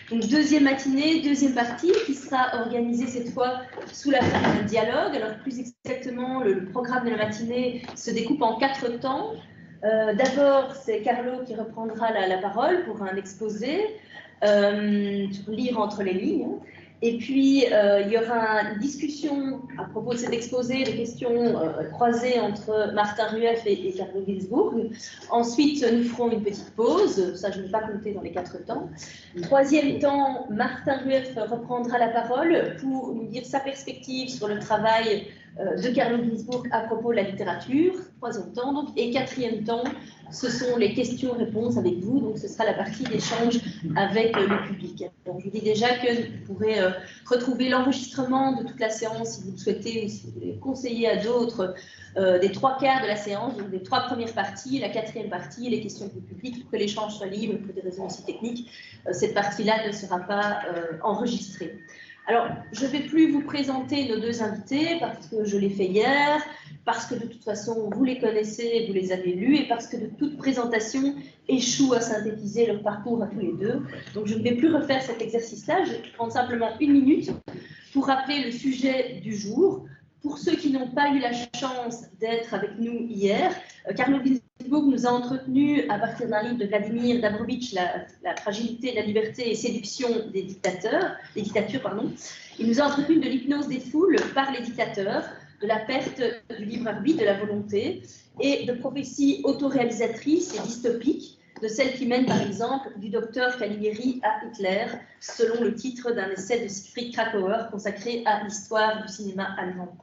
Donc deuxième matinée, deuxième partie, qui sera organisée cette fois sous la forme d'un dialogue. Alors plus exactement, le programme de la matinée se découpe en 4 temps. D'abord, c'est Carlo qui reprendra la parole pour un exposé, sur lire entre les lignes. Et puis, il y aura une discussion à propos de cet exposé, des questions croisées entre Martin Rueff et Carlo Ginzburg. Ensuite, nous ferons une petite pause. Ça, je ne vais pas compter dans les 4 temps. Troisième temps, Martin Rueff reprendra la parole pour nous dire sa perspective sur le travail de Carlo Ginzburg à propos de la littérature. Troisième temps, donc. Et quatrième temps, ce sont les questions-réponses avec vous. Donc, ce sera la partie d'échange avec le public. Donc, je vous dis déjà que vous pourrez retrouver l'enregistrement de toute la séance si vous le souhaitez ou si vous voulez conseiller à d'autres des 3/4 de la séance, donc des 3 premières parties, la 4e partie, les questions du public, pour que l'échange soit libre pour des raisons aussi techniques. Cette partie-là ne sera pas enregistrée. Alors, je ne vais plus vous présenter nos 2 invités parce que je l'ai fait hier, parce que de toute façon, vous les connaissez, vous les avez lus, et parce que de toute présentation échoue à synthétiser leur parcours à tous les 2. Donc, je ne vais plus refaire cet exercice-là. Je vais prendre simplement 1 minute pour rappeler le sujet du jour. Pour ceux qui n'ont pas eu la chance d'être avec nous hier, Carlo Ginzburg nous a entretenus à partir d'un livre de Vladimir Dabrovitch, la fragilité de la liberté et séduction des dictatures. Il nous a entretenus de l'hypnose des foules par les dictateurs, de la perte du libre arbitre, de la volonté, et de prophéties autoréalisatrices et dystopiques, de celles qui mènent par exemple du docteur Caligari à Hitler, selon le titre d'un essai de Siegfried Kracauer consacré à l'histoire du cinéma allemand.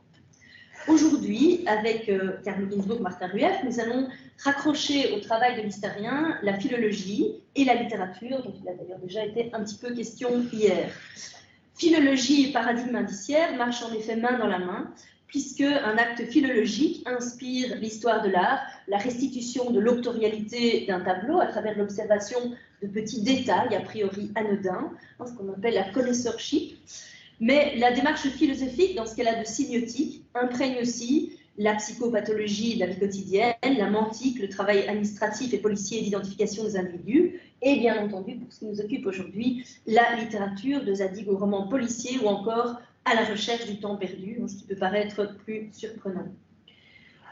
Aujourd'hui, avec Carlo Ginzburg, Martin Rueff, nous allons raccrocher au travail de l'historien la philologie et la littérature, dont il a d'ailleurs déjà été un petit peu question hier. Philologie et paradigme indiciaire marchent en effet main dans la main, puisque un acte philologique inspire l'histoire de l'art, la restitution de l'auctorialité d'un tableau à travers l'observation de petits détails a priori anodins, ce qu'on appelle la connoisseurship. Mais la démarche philosophique, dans ce qu'elle a de signotique, imprègne aussi la psychopathologie de la vie quotidienne, la mentique, le travail administratif et policier d'identification des individus, et bien entendu, pour ce qui nous occupe aujourd'hui, la littérature, de Zadig au roman policier ou encore à la recherche du temps perdu, ce qui peut paraître plus surprenant.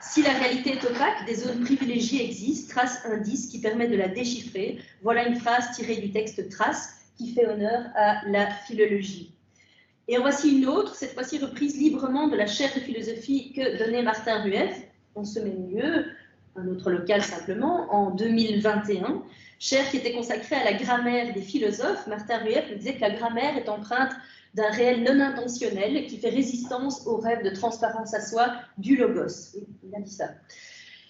Si la réalité est opaque, des zones privilégiées existent, traces, indices qui permettent de la déchiffrer. Voilà une phrase tirée du texte Traces qui fait honneur à la philologie. Et en voici une autre, cette fois-ci reprise librement de la chaire de philosophie que donnait Martin Rueff, en ce même lieu, un autre local simplement, en 2021, chaire qui était consacrée à la grammaire des philosophes. Martin Rueff nous disait que la grammaire est empreinte d'un réel non intentionnel qui fait résistance au rêve de transparence à soi du logos. Oui, il a dit ça.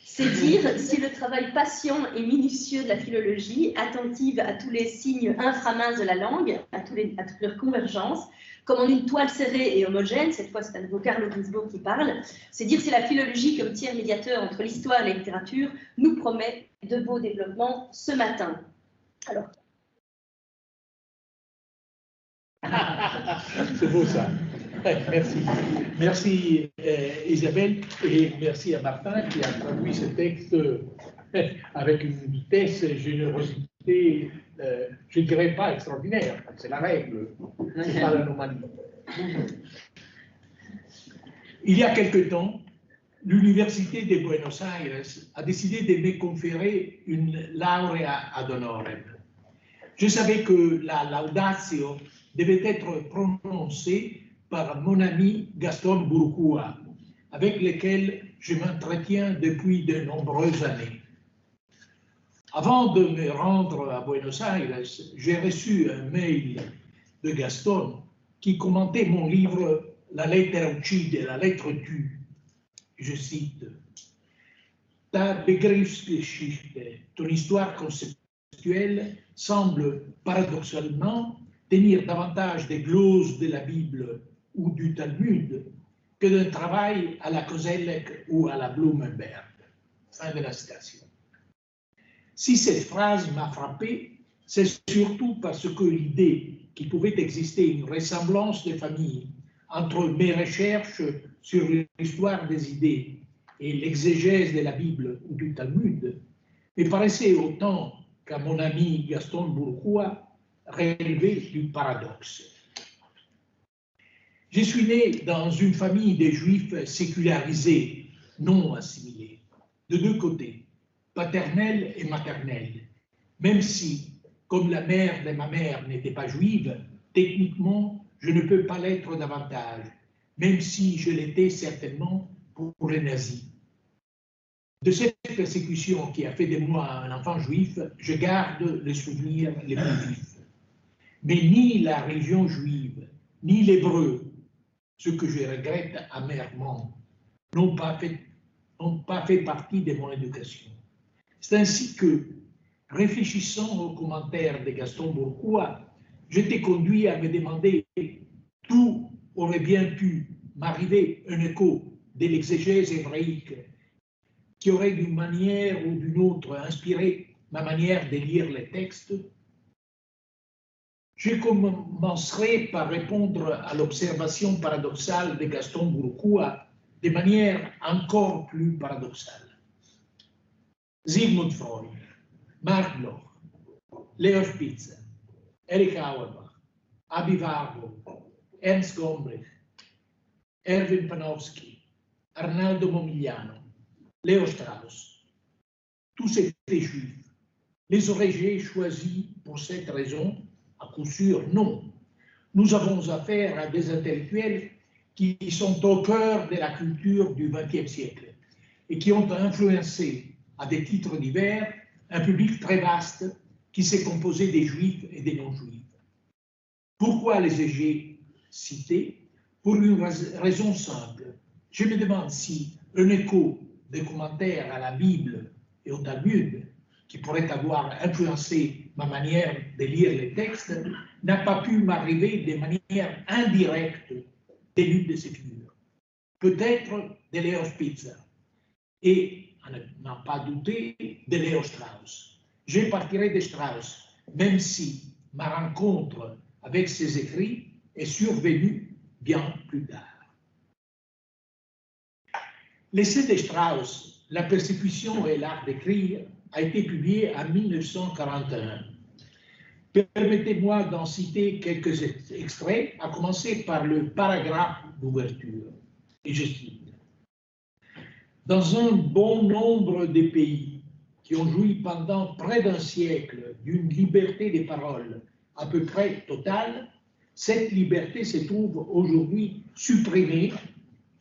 C'est dire si le travail patient et minutieux de la philologie, attentive à tous les signes inframinces de la langue, à toute leur convergence, comme en une toile serrée et homogène, cette fois c'est à nouveau Carlo Ginzburg qui parle, c'est dire si la philologie comme tiers médiateur entre l'histoire et la littérature nous promet de beaux développements ce matin. Alors. C'est beau ça. Merci. Merci Isabelle et merci à Martin qui a traduit ce texte avec une vitesse et générosité, je ne dirais pas extraordinaire, c'est la règle, c'est pas l'anomalie. Il y a quelque temps, l'Université de Buenos Aires a décidé de me conférer une laurea ad honorem. Je savais que la laudatio devait être prononcée par mon ami Gaston Bourgois, avec lequel je m'entretiens depuis de nombreuses années. Avant de me rendre à Buenos Aires, j'ai reçu un mail de Gaston qui commentait mon livre La lettera uccide, la lettre tue. Je cite: Ta Begriffsgeschichte, ton histoire conceptuelle, semble paradoxalement tenir davantage des gloses de la Bible ou du Talmud que d'un travail à la Koselleck ou à la Blumenberg. Fin de la citation. Si cette phrase m'a frappé, c'est surtout parce que l'idée qu'il pouvait exister une ressemblance de famille entre mes recherches sur l'histoire des idées et l'exégèse de la Bible ou du Talmud me paraissait autant qu'à mon ami Gaston Bourgois relever du paradoxe. Je suis né dans une famille de juifs sécularisés, non assimilés, de deux côtés, paternel et maternel, même si, comme la mère de ma mère n'était pas juive, techniquement, je ne peux pas l'être davantage, même si je l'étais certainement pour les nazis. De cette persécution qui a fait de moi un enfant juif, je garde les souvenirs les plus vifs. Mais ni la religion juive, ni l'hébreu, ce que je regrette amèrement, n'ont pas fait partie de mon éducation. C'est ainsi que, réfléchissant aux commentaires de Gaston Bourgois, j'étais conduit à me demander d'où aurait bien pu m'arriver un écho de l'exégèse hébraïque qui aurait d'une manière ou d'une autre inspiré ma manière de lire les textes. Je commencerai par répondre à l'observation paradoxale de Gaston Bourgois de manière encore plus paradoxale. Sigmund Freud, Marc Bloch, Leo Spitzer, Erich Auerbach, Abi Warburg, Ernst Gombrich, Erwin Panofsky, Arnaldo Momigliano, Léo Strauss, tous étaient juifs. Les aurais-je choisis pour cette raison? À coup sûr, non. Nous avons affaire à des intellectuels qui sont au cœur de la culture du XXe siècle et qui ont influencé, à des titres divers, un public très vaste qui s'est composé des juifs et des non-juifs. Pourquoi les ai-je cités? Pour une raison simple. Je me demande si un écho des commentaires à la Bible et au Talmud, qui pourrait avoir influencé ma manière de lire les textes, n'a pas pu m'arriver de manière indirecte de l'une de ces figures. Peut-être de Léo Spitzer et, à n'en pas douter, de Léo Strauss. Je partirai de Strauss, même si ma rencontre avec ses écrits est survenue bien plus tard. L'essai de Strauss, La persécution et l'art d'écrire, a été publié en 1941. Permettez-moi d'en citer quelques extraits, à commencer par le paragraphe d'ouverture. Et je cite: dans un bon nombre de pays qui ont joui pendant près d'un siècle d'une liberté des paroles à peu près totale, cette liberté se trouve aujourd'hui supprimée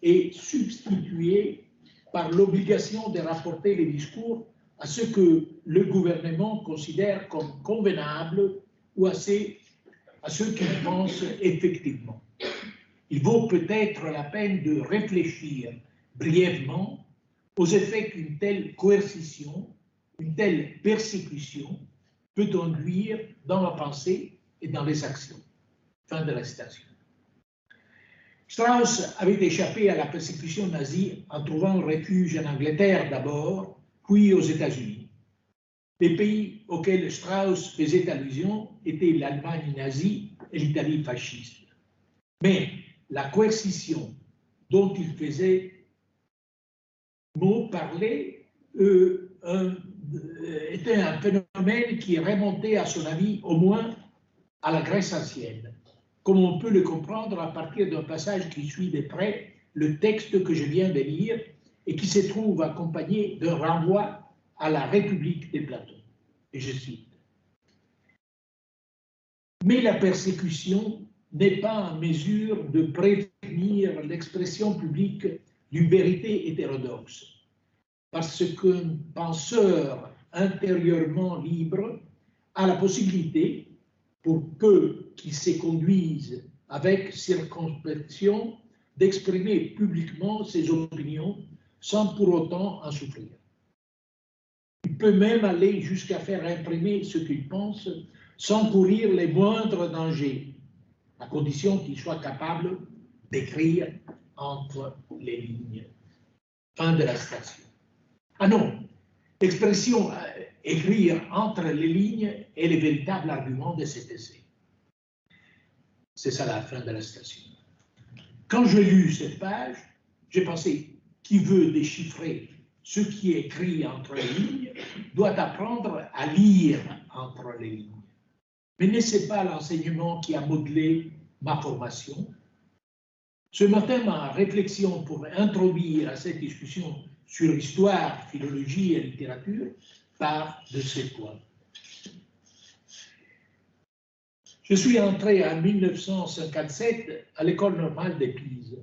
et substituée par l'obligation de rapporter les discours à ce que le gouvernement considère comme convenable ou à ceux qui pensent effectivement. Il vaut peut-être la peine de réfléchir brièvement aux effets qu'une telle coercition, une telle persécution peut induire dans la pensée et dans les actions. Fin de la citation. Strauss avait échappé à la persécution nazie en trouvant refuge en Angleterre d'abord, puis aux États-Unis. Les pays auxquels Strauss faisait allusion étaient l'Allemagne nazie et l'Italie fasciste. Mais la coercition dont il faisait mot parler était un phénomène qui remontait, à son avis, au moins à la Grèce ancienne, comme on peut le comprendre à partir d'un passage qui suit de près le texte que je viens de lire et qui se trouve accompagné d'un renvoi à la République de Platon. Et je cite: mais la persécution n'est pas en mesure de prévenir l'expression publique d'une vérité hétérodoxe, parce qu'un penseur intérieurement libre a la possibilité, pour peu qu'il se conduise avec circonspection, d'exprimer publiquement ses opinions sans pour autant en souffrir. Il peut même aller jusqu'à faire imprimer ce qu'il pense sans courir les moindres dangers, à condition qu'il soit capable d'écrire entre les lignes. Fin de la citation. Ah non, l'expression écrire entre les lignes est le véritable argument de cet essai. C'est ça la fin de la citation. Quand j'ai lu cette page, j'ai pensé: qui veut déchiffrer ce qui est écrit entre les lignes doit apprendre à lire entre les lignes. mais n'est-ce pas l'enseignement qui a modelé ma formation? Ce matin, ma réflexion pour introduire à cette discussion sur histoire, philologie et littérature part de ces points. Je suis entré en 1957 à l'École normale de Pise.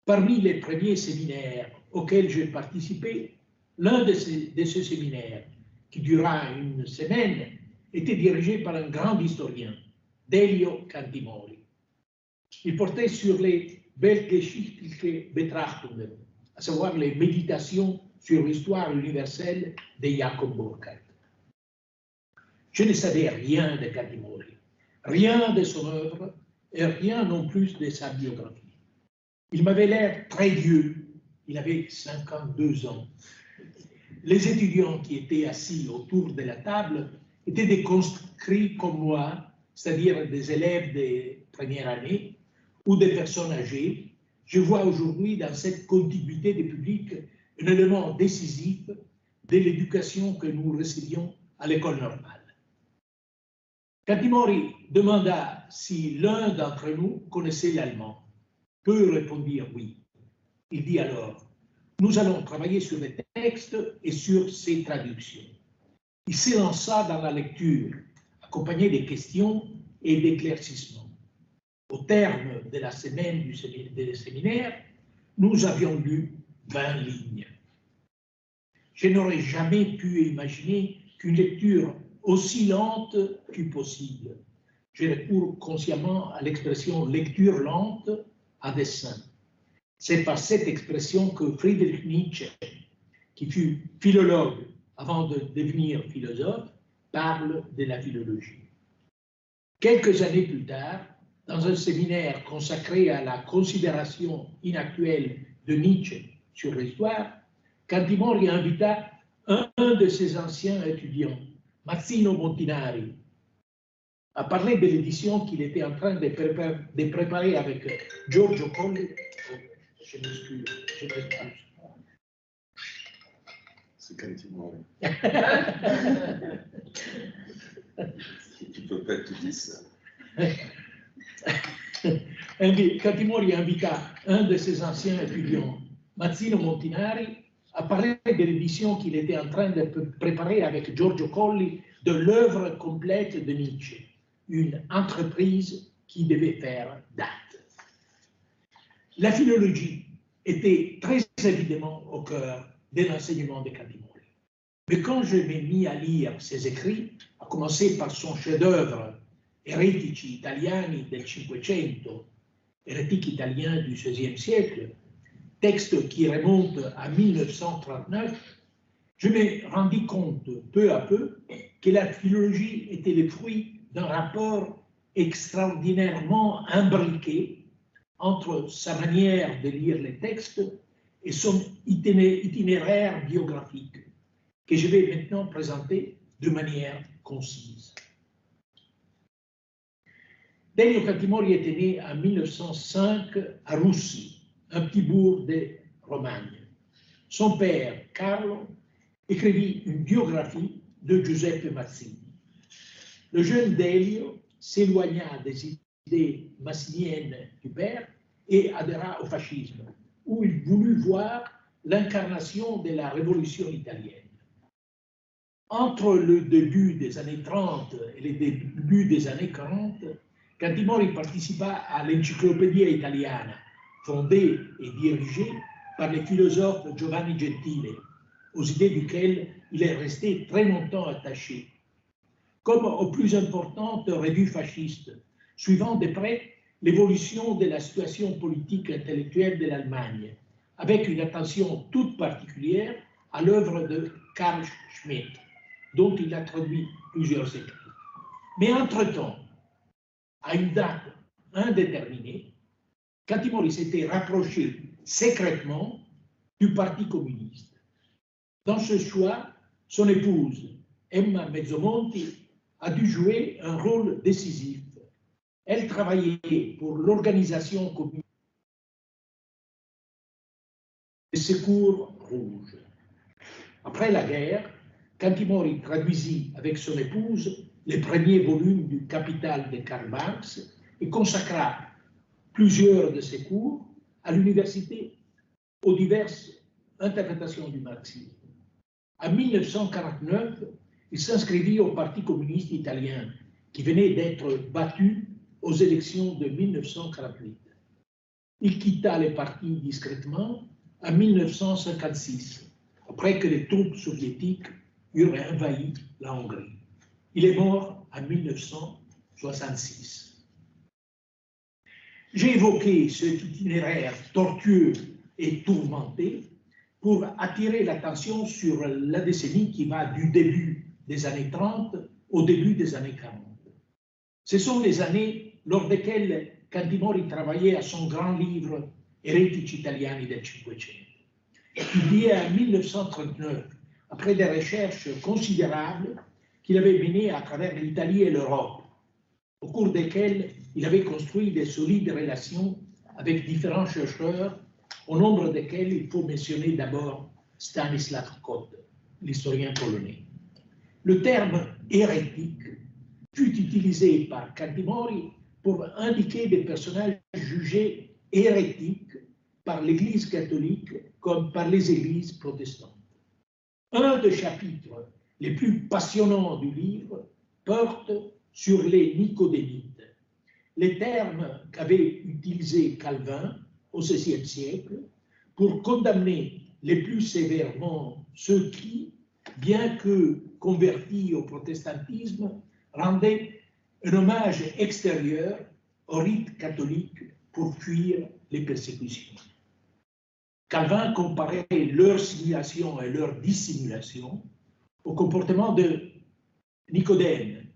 Parmi les premiers séminaires auxquels j'ai participé, l'un de ces séminaires, qui dura une semaine, était dirigé par un grand historien, Delio Cantimori. Il portait sur les Weltgeschichtliche Betrachtungen, à savoir les méditations sur l'histoire universelle de Jacob Burckhardt. Je ne savais rien de Cantimori, rien de son œuvre et rien non plus de sa biographie. Il m'avait l'air très vieux, il avait 52 ans. Les étudiants qui étaient assis autour de la table étaient des conscrits comme moi, c'est-à-dire des élèves de première année ou des personnes âgées. Je vois aujourd'hui dans cette contiguïté des publics un élément décisif de l'éducation que nous recevions à l'école normale. Cantimori demanda si l'un d'entre nous connaissait l'allemand. Peu répondirent oui. Il dit alors: nous allons travailler sur les textes et sur ses traductions. Il s'élança dans la lecture, accompagné des questions et d'éclaircissements. Au terme de la semaine du séminaire, nous avions lu 20 lignes. Je n'aurais jamais pu imaginer qu'une lecture aussi lente fût possible. Je recours consciemment à l'expression lecture lente à dessein. C'est par cette expression que Friedrich Nietzsche, qui fut philologue avant de devenir philosophe, parle de la philologie. Quelques années plus tard, dans un séminaire consacré à la considération inactuelle de Nietzsche sur l'histoire, Cantimori invita un de ses anciens étudiants, Mazzino Montinari, à parler de l'édition qu'il était en train de préparer avec Giorgio Colli. Je m'excuse. C'est Cantimori. Tu ne peux pas tout dire ça. Cantimori invita un de ses anciens étudiants, Mazzino Montinari, à parler de l'édition qu'il était en train de préparer avec Giorgio Colli de l'œuvre complète de Nietzsche, une entreprise qui devait faire date. La philologie était très évidemment au cœur de l'enseignement de Cantimori. Mais quand je m'ai mis à lire ses écrits, à commencer par son chef-d'œuvre Eretici Italiani del Cinquecento, hérétiques italiens du XVIe siècle, texte qui remonte à 1939, je me rendis compte peu à peu que la philologie était le fruit d'un rapport extraordinairement imbriqué entre sa manière de lire les textes et son itinéraire biographique, que je vais maintenant présenter de manière concise. Delio Cantimori était né en 1905 à Russi, un petit bourg de Romagne. Son père, Carlo, écrivit une biographie de Giuseppe Mazzini. Le jeune Delio s'éloigna des idées mazziniennes du père et adhéra au fascisme, où il voulut voir l'incarnation de la révolution italienne. Entre le début des années 30 et le début des années 40, Cantimori participa à l'Enciclopedia Italiana, fondée et dirigée par le philosophe Giovanni Gentile, aux idées duquel il est resté très longtemps attaché, comme aux plus importantes revues fascistes, suivant de près l'évolution de la situation politique et intellectuelle de l'Allemagne, avec une attention toute particulière à l'œuvre de Carl Schmitt, dont il a traduit plusieurs écrits. Mais entre-temps, à une date indéterminée, Cantimori s'était rapproché secrètement du Parti communiste. Dans ce choix, son épouse, Emma Mezzomonti, a dû jouer un rôle décisif. Elle travaillait pour l'organisation communiste des Secours Rouges. Après la guerre, Cantimori traduisit avec son épouse les premiers volumes du Capital de Karl Marx et consacra plusieurs de ses cours à l'université aux diverses interprétations du marxisme. En 1949, il s'inscrivit au Parti communiste italien, qui venait d'être battu aux élections de 1948. Il quitta le parti discrètement en 1956, après que les troupes soviétiques eurent envahi la Hongrie. Il est mort en 1966. J'ai évoqué cet itinéraire tortueux et tourmenté pour attirer l'attention sur la décennie qui va du début des années 30 au début des années 40. Ce sont les années lors desquelles Cantimori travaillait à son grand livre Eretici italiani del Cinquecento, publié en 1939, après des recherches considérables qu'il avait menées à travers l'Italie et l'Europe, au cours desquelles il avait construit de solides relations avec différents chercheurs, au nombre desquels il faut mentionner d'abord Stanisław Kot, l'historien polonais. Le terme hérétique fut utilisé par Cantimori pour indiquer des personnages jugés hérétiques par l'Église catholique comme par les églises protestantes. Un des chapitres les plus passionnants du livre porte sur les nicodémites, les termes qu'avait utilisés Calvin au XVIe siècle pour condamner les plus sévèrement ceux qui, bien que convertis au protestantisme, rendaient un hommage extérieur au rite catholique pour fuir les persécutions. Calvin comparait leur simulation et leur dissimulation au comportement de Nicodème,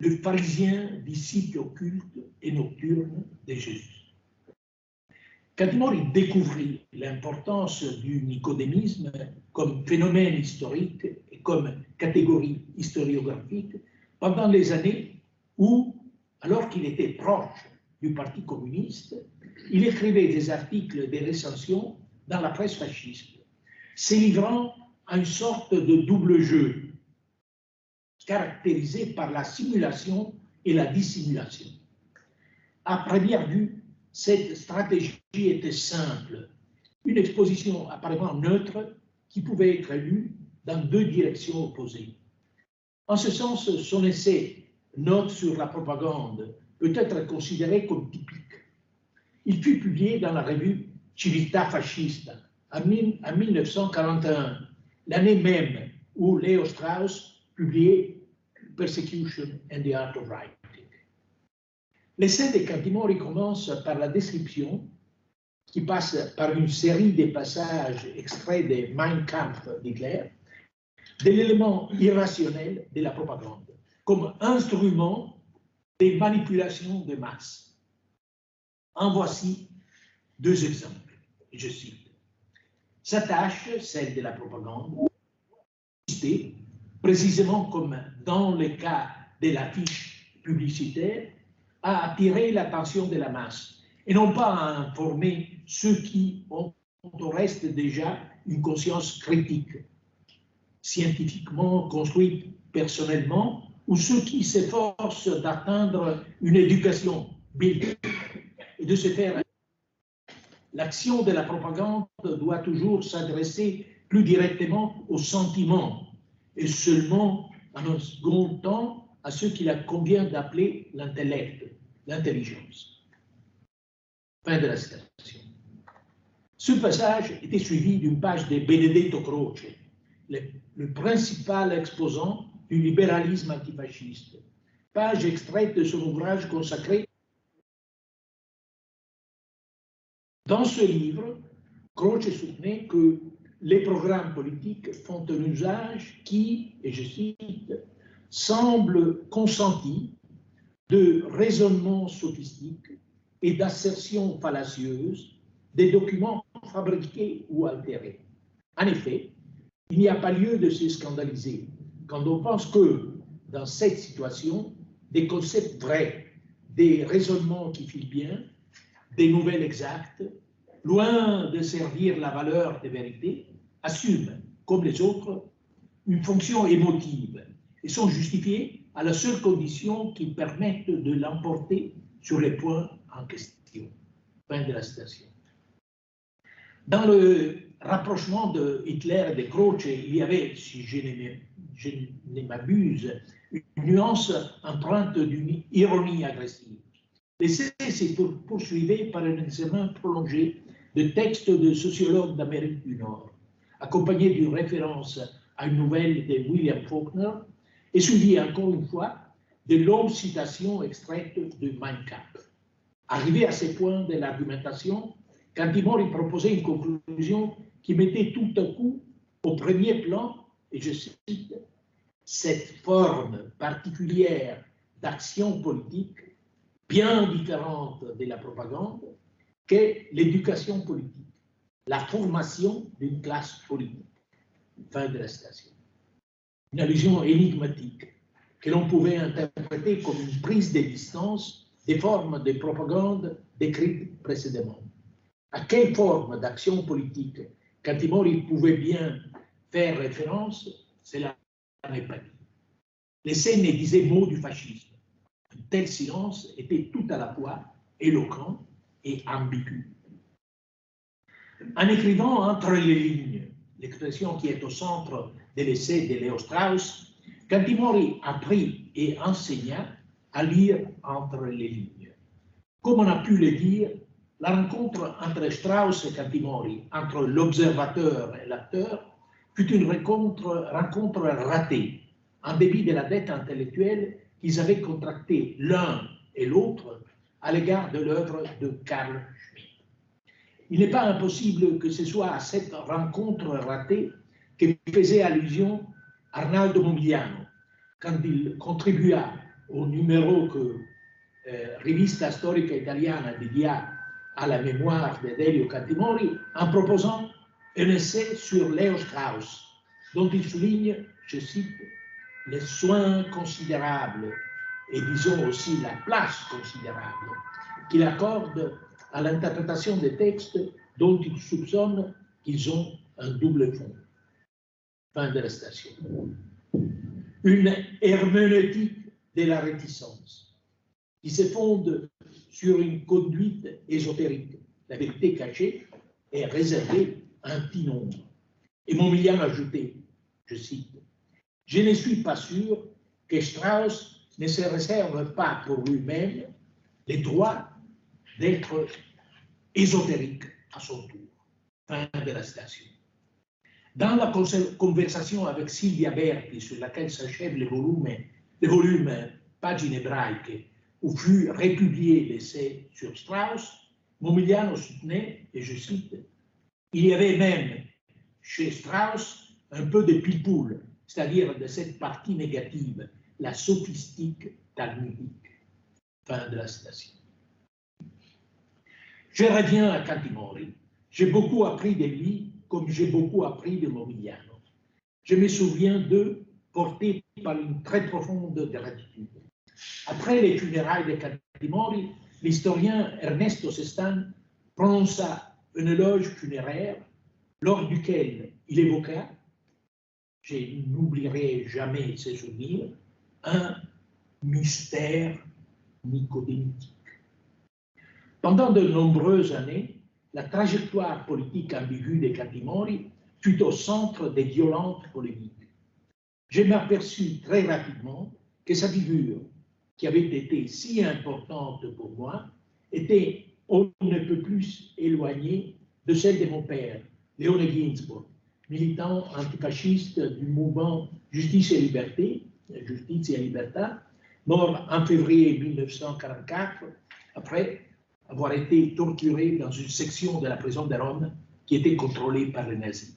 le pharisien disciple occulte et nocturne de Jésus. Cantimori découvrit l'importance du nicodémisme comme phénomène historique et comme catégorie historiographique pendant les années où, alors qu'il était proche du Parti communiste, il écrivait des articles, des recensions dans la presse fasciste, se livrant à une sorte de double jeu, caractérisé par la simulation et la dissimulation. À première vue, cette stratégie était simple, une exposition apparemment neutre qui pouvait être lue dans deux directions opposées. En ce sens, son essai « Note sur la propagande » peut être considéré comme typique. Il fut publié dans la revue Civiltà Fascista en 1941, l'année même où Leo Strauss publiait Persecution and the Art of Writing. L'essai de Cantimori commence par la description, qui passe par une série de passages extraits de Mein Kampf d'Hitler, de l'élément irrationnel de la propagande, comme instrument des manipulations de masse. En voici deux exemples, je cite. Sa tâche, celle de la propagande, consistait, précisément comme dans le cas de l'affiche publicitaire, à attirer l'attention de la masse, et non pas à informer ceux qui ont au reste déjà une conscience critique, scientifiquement construite personnellement, ou ceux qui s'efforcent d'atteindre une éducation bildung et de se faire. L'action de la propagande doit toujours s'adresser plus directement aux sentiments et seulement en un second temps à ce qu'il convient d'appeler l'intellect, l'intelligence. Fin de la citation. Ce passage était suivi d'une page de Benedetto Croce, le principal exposant du libéralisme antifasciste, page extraite de son ouvrage consacré. Dans ce livre, Croce soutenait que les programmes politiques font un usage qui, et je cite, semble consenti de raisonnements sophistiques et d'assertions fallacieuses des documents fabriqués ou altérés. En effet, il n'y a pas lieu de se scandaliser quand on pense que, dans cette situation, des concepts vrais, des raisonnements qui filent bien, des nouvelles exactes, loin de servir la valeur des vérités, assument, comme les autres, une fonction émotive et sont justifiés à la seule condition qu'ils permettent de l'emporter sur les points en question. Fin de la citation. Dans le rapprochement de Hitler et de Croce, il y avait, si je ne m'abuse, une nuance empreinte d'une ironie agressive. L'essai s'est poursuivi par un examen prolongé de textes de sociologues d'Amérique du Nord, accompagné d'une référence à une nouvelle de William Faulkner, et suivi encore une fois de longues citations extraites de Mein Kampf. Arrivé à ces points de l'argumentation, Cantimori proposait une conclusion qui mettait tout à coup au premier plan, et je cite, cette forme particulière d'action politique, bien différente de la propagande, qu'est l'éducation politique, la formation d'une classe politique. Fin de la citation. Une allusion énigmatique que l'on pouvait interpréter comme une prise de distance des formes de propagande décrites précédemment. À quelle forme d'action politique Cantimori pouvait bien faire référence, cela n'est pas dit. L'essai ne disait mot du fascisme. Un tel silence était tout à la fois éloquent et ambigu. En écrivant entre les lignes, l'expression qui est au centre de l'essai de Léo Strauss, Cantimori apprit et enseigna à lire entre les lignes. Comme on a pu le dire, la rencontre entre Strauss et Cantimori, entre l'observateur et l'acteur, fut une rencontre ratée, en dépit de la dette intellectuelle qu'ils avaient contractée l'un et l'autre à l'égard de l'œuvre de Carl Schmitt. Il n'est pas impossible que ce soit à cette rencontre ratée que faisait allusion Arnaldo Momigliano quand il contribua au numéro que Rivista Storica Italiana dédia à la mémoire de Delio Cantimori en proposant un essai sur Léo Strauss, dont il souligne, je cite, les soins considérables et disons aussi la place considérable qu'il accorde à l'interprétation des textes dont il soupçonne qu'ils ont un double fond. Fin de la citation. Une herméneutique de la réticence qui se fonde sur une conduite ésotérique. La vérité cachée est réservée à un petit nombre. Et Montmillan ajoutait, je cite, « Je ne suis pas sûr que Strauss ne se réserve pas pour lui-même les droits d'être ésotérique à son tour. » Fin de la citation. Dans la conversation avec Silvia Berti, sur laquelle s'achève le volume Pagine hébraïques, où fut republié l'essai sur Strauss, Momigliano soutenait, et je cite, « Il y avait même chez Strauss un peu de pipoule, c'est-à-dire de cette partie négative, la sophistique talmudique. » Fin de la citation. Je reviens à Cantimori. J'ai beaucoup appris de lui, comme j'ai beaucoup appris de Momigliano. Je me souviens d'eux portés par une très profonde gratitude. Après les funérailles de Cantimori, l'historien Ernesto Sestan prononça un éloge funéraire lors duquel il évoqua, je n'oublierai jamais ces souvenirs, un mystère nicodémique. Pendant de nombreuses années, la trajectoire politique ambiguë de Cantimori fut au centre des violentes polémiques. Je m'aperçus très rapidement que sa figure, qui avait été si importante pour moi, était on ne peut plus éloignée de celle de mon père, Leone Ginsburg, militant antifasciste du mouvement Justice et Liberté, Justitia Libertà, mort en février 1944, après avoir été torturé dans une section de la prison de Rome qui était contrôlée par les nazis.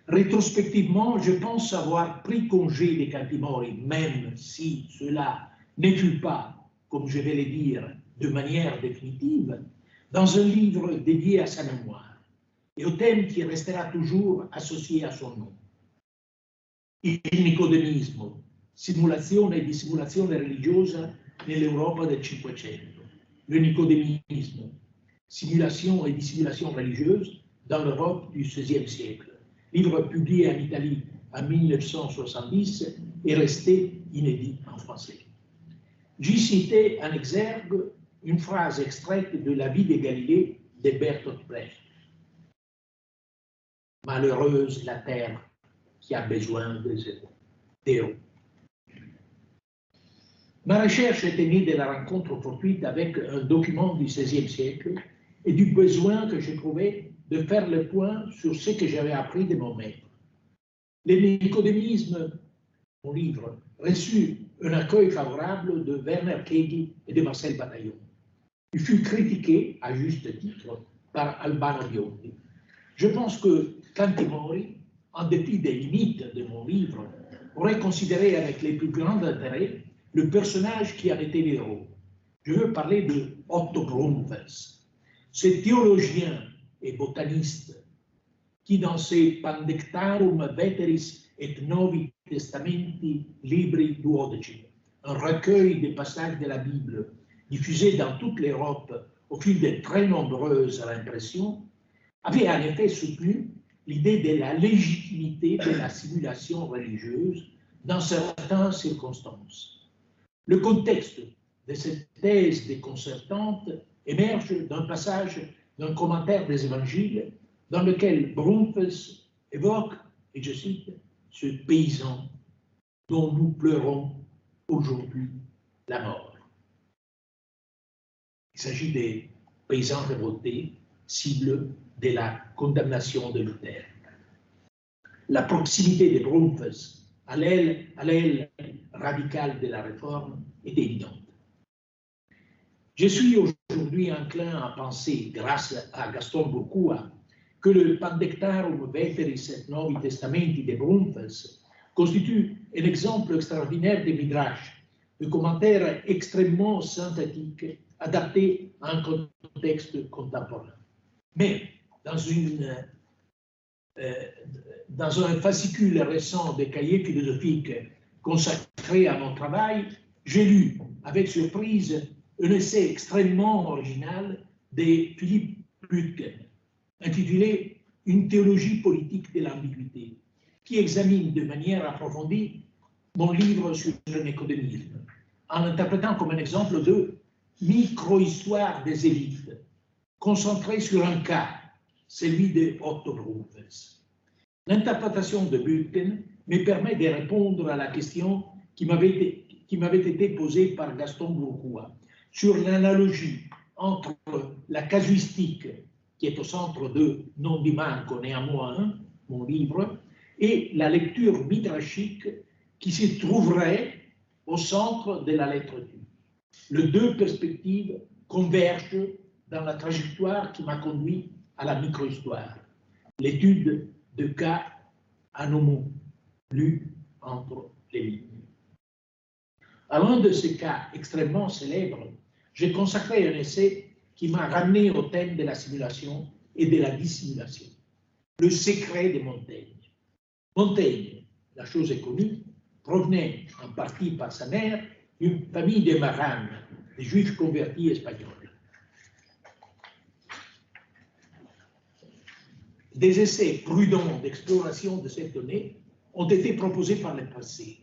Rétrospectivement, je pense avoir pris congé de Cantimori, même si cela ne fut pas, comme je vais le dire, de manière définitive, dans un livre dédié à sa mémoire et au thème qui restera toujours associé à son nom. Il nicodemismo, simulazione e dissimulazione religiosa nell'Europa del Cinquecento. Le nicodemisme, simulation et dissimulation religieuse dans l'Europe du XVIe siècle. Livre publié en Italie en 1970 est resté inédit en français. J'y citais en exergue une phrase extraite de La vie de Galilée de Bertolt Brecht. Malheureuse la terre qui a besoin des héros. Ma recherche était née de la rencontre fortuite avec un document du XVIe siècle et du besoin que j'éprouvais de faire le point sur ce que j'avais appris de mon maître. Le nicodémisme, mon livre, reçut un accueil favorable de Werner Kegi et de Marcel Bataillon. Il fut critiqué, à juste titre, par Albano Biondi. Je pense que Cantimori, en dépit des limites de mon livre, aurait considéré avec le plus grand intérêt le personnage qui en était l'héros. Je veux parler de Otto Brumfels, ce théologien et botaniste qui, dans ses Pandectarum Veteris et Novi Testamenti Libri Duodeci, un recueil des passages de la Bible diffusé dans toute l'Europe au fil de très nombreuses impressions, avait en effet soutenu l'idée de la légitimité de la simulation religieuse dans certaines circonstances. Le contexte de cette thèse déconcertante émerge d'un passage d'un commentaire des évangiles dans lequel Brumfels évoque, et je cite, ce paysan dont nous pleurons aujourd'hui la mort. Il s'agit des paysans révoltés, cible de la condamnation de Luther. La proximité de Brumfels à l'aile radicale de la réforme est évidente. Je suis aujourd'hui enclin à penser, grâce à Gaston Bourcoua, que le Pandectarum Veteris et Novi Testamenti de Brumfels constitue un exemple extraordinaire de Midrash, de commentaire extrêmement synthétique, adapté à un contexte contemporain. Mais dans un fascicule récent des cahiers philosophiques consacré à mon travail, j'ai lu avec surprise un essai extrêmement original de Philippe Lütgen, intitulé « Une théologie politique de l'ambiguïté », qui examine de manière approfondie mon livre sur le nicodémisme, en l'interprétant comme un exemple de micro-histoire des élites, concentrée sur un cas, celui de Otto Brumfels. L'interprétation de Lütgen me permet de répondre à la question qui m'avait été posée par Gaston Bourcoua sur l'analogie entre la casuistique, qui est au centre de Non di manco néanmoins, mon livre, et la lecture midrashique qui se trouverait au centre de la lettre Q. Les deux perspectives convergent dans la trajectoire qui m'a conduit à la micro-histoire, l'étude de cas anomaux, lus entre les lignes. À l'un de ces cas extrêmement célèbres, j'ai consacré un essai qui m'a ramené au thème de la simulation et de la dissimulation, le secret de Montaigne. Montaigne, la chose est connue, provenait en partie par sa mère d'une famille de marranes, des juifs convertis espagnols. Des essais prudents d'exploration de cette donnée ont été proposés par le passé.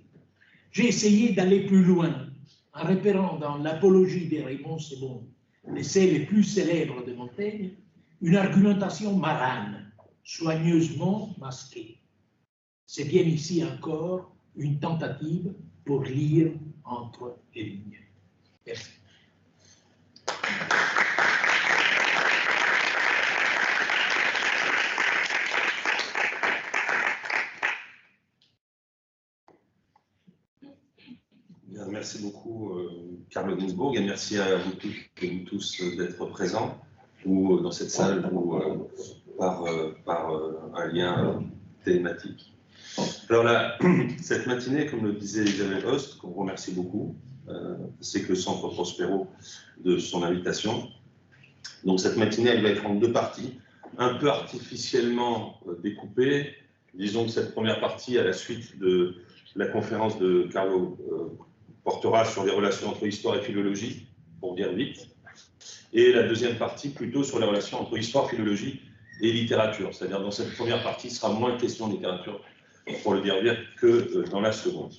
J'ai essayé d'aller plus loin en repérant dans l'apologie de Raymond Sebon, l'essai le plus célèbre de Montaigne, une argumentation marrane, soigneusement masquée. C'est bien ici encore une tentative pour lire entre les lignes. Merci. Merci beaucoup, Carlo Ginzburg, et merci à vous toutes et vous tous d'être présents, ou dans cette salle, ou par un lien thématique. Alors là, cette matinée, comme le disait Isabelle Host, qu'on remercie beaucoup, c'est que le Centre Prospero de son invitation. Donc cette matinée, elle va être en deux parties, un peu artificiellement découpée. Disons que cette première partie, à la suite de la conférence de Carlo, portera sur les relations entre histoire et philologie, pour dire vite, et la deuxième partie plutôt sur les relations entre histoire, philologie et littérature. C'est-à-dire dans cette première partie, il sera moins question de littérature, pour le dire vite, que dans la seconde.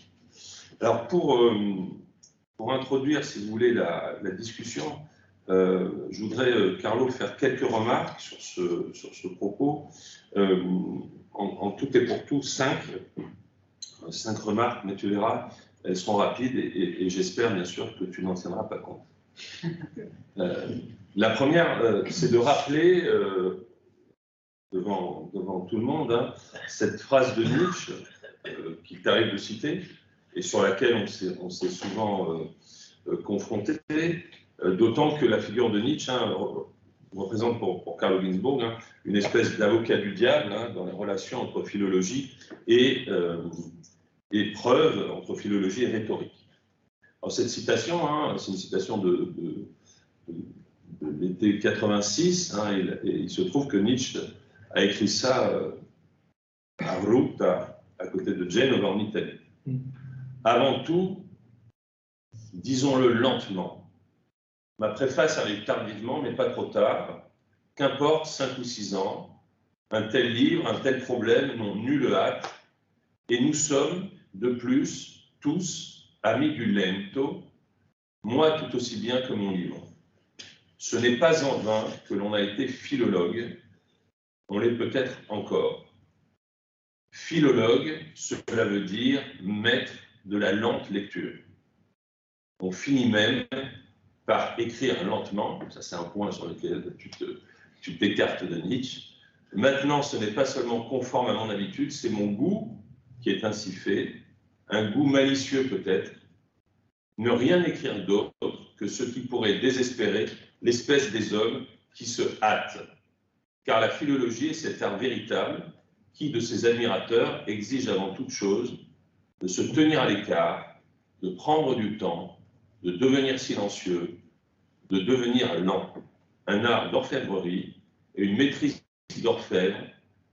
Alors, pour introduire, si vous voulez, la discussion, je voudrais, Carlo, faire quelques remarques sur ce propos. En tout et pour tout, 5 remarques, mais tu verras, elles seront rapides et j'espère bien sûr que tu n'en tiendras pas compte. La première, c'est de rappeler devant tout le monde cette phrase de Nietzsche qu'il t'arrive de citer et sur laquelle on s'est souvent confronté, d'autant que la figure de Nietzsche représente pour Carlo Ginzburg une espèce d'avocat du diable dans la relation entre philologie et preuve, entre philologie et rhétorique. Alors cette citation, c'est une citation de l'été 86, et il se trouve que Nietzsche a écrit ça à Rutta, à côté de Genova en Italie. Avant tout, disons-le lentement. Ma préface arrive tardivement, mais pas trop tard. Qu'importe 5 ou 6 ans, un tel livre, un tel problème n'ont nulle hâte, et nous sommes, de plus, tous, amis du lento, moi tout aussi bien que mon livre. Ce n'est pas en vain que l'on a été philologue, on l'est peut-être encore. Philologue, cela veut dire maître de la lente lecture. On finit même par écrire lentement, ça c'est un point sur lequel tu t'écartes de Nietzsche. Maintenant, ce n'est pas seulement conforme à mon habitude, c'est mon goût qui est ainsi fait, un goût malicieux peut-être, ne rien écrire d'autre que ce qui pourrait désespérer l'espèce des hommes qui se hâtent. Car la philologie est cet art véritable qui, de ses admirateurs, exige avant toute chose de se tenir à l'écart, de prendre du temps, de devenir silencieux, de devenir lent. Un art d'orfèvrerie et une maîtrise d'orfèvre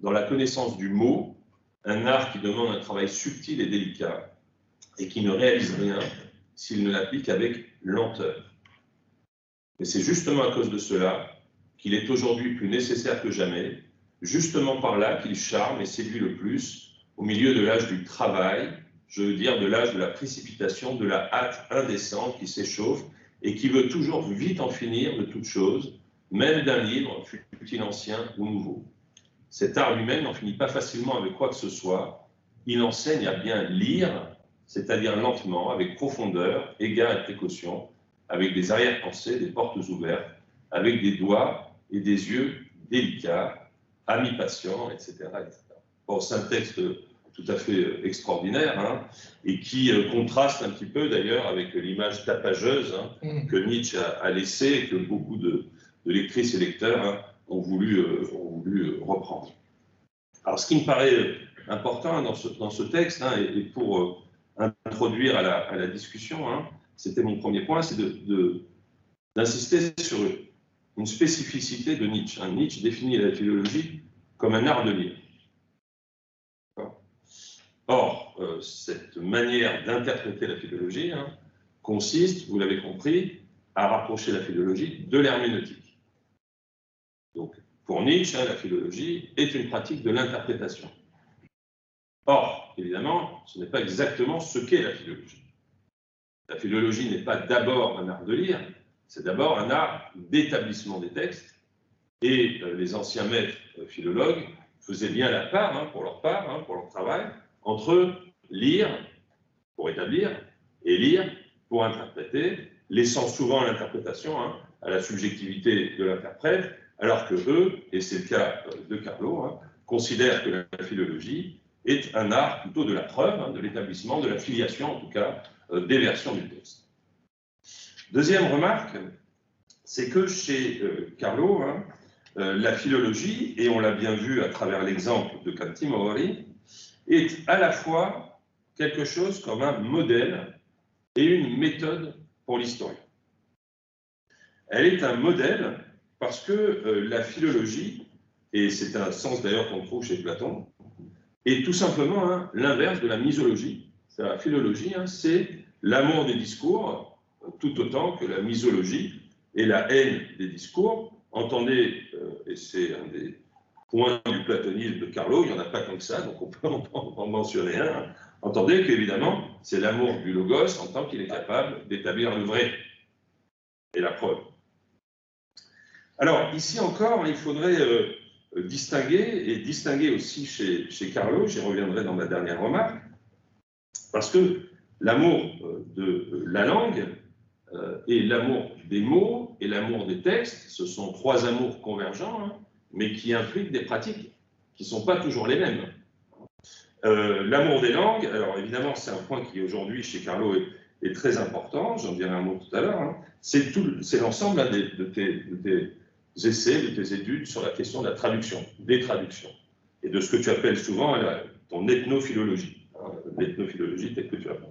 dans la connaissance du mot, un art qui demande un travail subtil et délicat et qui ne réalise rien s'il ne l'applique avec lenteur. Et c'est justement à cause de cela qu'il est aujourd'hui plus nécessaire que jamais, justement par là qu'il charme et séduit le plus au milieu de l'âge du travail, je veux dire de l'âge de la précipitation, de la hâte indécente qui s'échauffe et qui veut toujours vite en finir de toute chose, même d'un livre, fût-il ancien ou nouveau. Cet art lui-même n'en finit pas facilement avec quoi que ce soit. Il enseigne à bien lire, c'est-à-dire lentement, avec profondeur, égard et précaution, avec des arrière-pensées, des portes ouvertes, avec des doigts et des yeux délicats, amis patients, etc. etc. Bon, c'est un texte tout à fait extraordinaire et qui contraste un petit peu d'ailleurs avec l'image tapageuse que Nietzsche a laissée et que beaucoup de lectrices et lecteurs ont voulu reprendre. Alors, ce qui me paraît important dans ce texte, et pour introduire à la discussion, c'était mon premier point, c'est d'insister sur une spécificité de Nietzsche. Nietzsche définit la philologie comme un art de lire. Or, cette manière d'interpréter la philologie consiste, vous l'avez compris, à rapprocher la philologie de l'herméneutique. Donc, pour Nietzsche, la philologie est une pratique de l'interprétation. Or, évidemment, ce n'est pas exactement ce qu'est la philologie. La philologie n'est pas d'abord un art de lire, c'est d'abord un art d'établissement des textes. Et les anciens maîtres philologues faisaient bien la part, pour leur travail, entre lire pour établir et lire pour interpréter, laissant souvent l'interprétation à la subjectivité de l'interprète, alors que eux, et c'est le cas de Carlo, considèrent que la philologie est un art plutôt de la preuve, de l'établissement, de la filiation en tout cas, des versions du texte. Deuxième remarque, c'est que chez Carlo, la philologie, et on l'a bien vu à travers l'exemple de Cantimori, est à la fois quelque chose comme un modèle et une méthode pour l'historien. Elle est un modèle parce que la philologie, et c'est un sens d'ailleurs qu'on trouve chez Platon, est tout simplement l'inverse de la misologie. La philologie, c'est l'amour des discours, tout autant que la misologie et la haine des discours. Entendez, et c'est un des points du platonisme de Carlo, il n'y en a pas comme ça, donc on peut en mentionner un. Entendez qu'évidemment, c'est l'amour du logos en tant qu'il est capable d'établir le vrai et la preuve. Alors, ici encore, il faudrait distinguer aussi chez Carlo, j'y reviendrai dans ma dernière remarque, parce que l'amour de la langue et l'amour des mots et l'amour des textes, ce sont trois amours convergents, hein, mais qui impliquent des pratiques qui ne sont pas toujours les mêmes. L'amour des langues, alors évidemment, c'est un point qui aujourd'hui chez Carlo est très important, j'en dirai un mot tout à l'heure, hein, c'est l'ensemble hein, de tes essais, de tes études sur la question de la traduction, des traductions, et de ce que tu appelles souvent ton ethnophilologie, hein, l'ethnophilologie telle que tu appelles.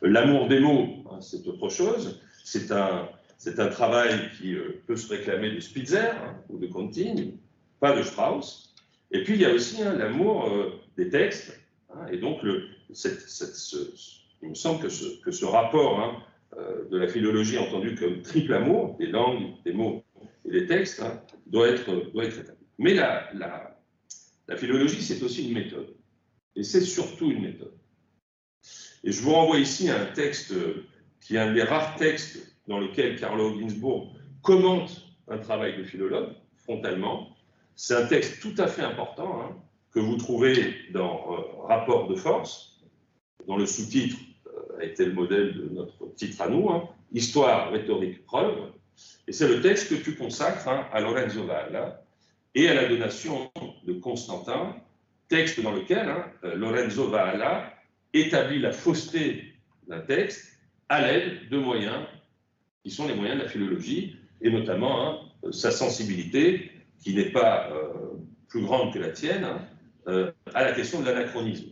L'amour des mots, hein, c'est autre chose, c'est un travail qui peut se réclamer de Spitzer hein, ou de Contini, pas de Strauss. Et puis il y a aussi hein, l'amour des textes, hein, et donc il me semble que ce rapport hein, de la philologie entendu comme triple amour, des langues, des mots et des textes, hein, doit être établi. Mais la philologie, c'est aussi une méthode, et c'est surtout une méthode. Et je vous renvoie ici à un texte qui est un des rares textes dans lequel Carlo Ginzburg commente un travail de philologue, frontalement. C'est un texte tout à fait important, hein, que vous trouvez dans Rapport de force, dont le sous-titre a été le modèle de notre titre à nous, hein, Histoire, rhétorique, preuve. Et c'est le texte que tu consacres hein, à Lorenzo Valla et à la donation de Constantin, texte dans lequel hein, Lorenzo Valla établit la fausseté d'un texte à l'aide de moyens qui sont les moyens de la philologie, et notamment hein, sa sensibilité, qui n'est pas plus grande que la tienne, hein, à la question de l'anachronisme.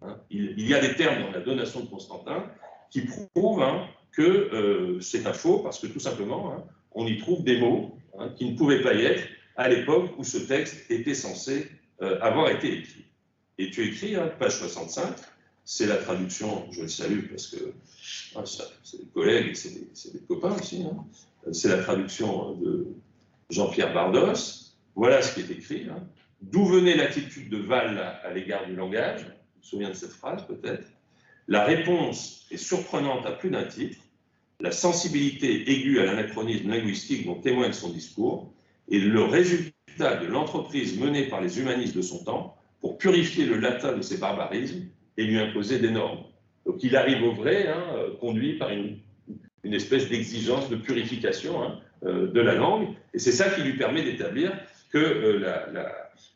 Hein. Il y a des termes dans la donation de Constantin qui prouvent hein, que c'est un faux, parce que tout simplement, hein, on y trouve des mots hein, qui ne pouvaient pas y être à l'époque où ce texte était censé avoir été écrit. Et tu écris, hein, page 65, c'est la traduction, je le salue parce que hein, c'est des collègues, c'est des copains aussi, hein, c'est la traduction de Jean-Pierre Bardos. Voilà ce qui est écrit. Hein. D'où venait l'attitude de Val à l'égard du langage? Tu te souviens de cette phrase peut-être? La réponse est surprenante à plus d'un titre. La sensibilité aiguë à l'anachronisme linguistique dont témoigne son discours est le résultat de l'entreprise menée par les humanistes de son temps pour purifier le latin de ses barbarismes et lui imposer des normes. Donc il arrive au vrai, hein, conduit par une espèce d'exigence de purification hein, de la langue, et c'est ça qui lui permet d'établir que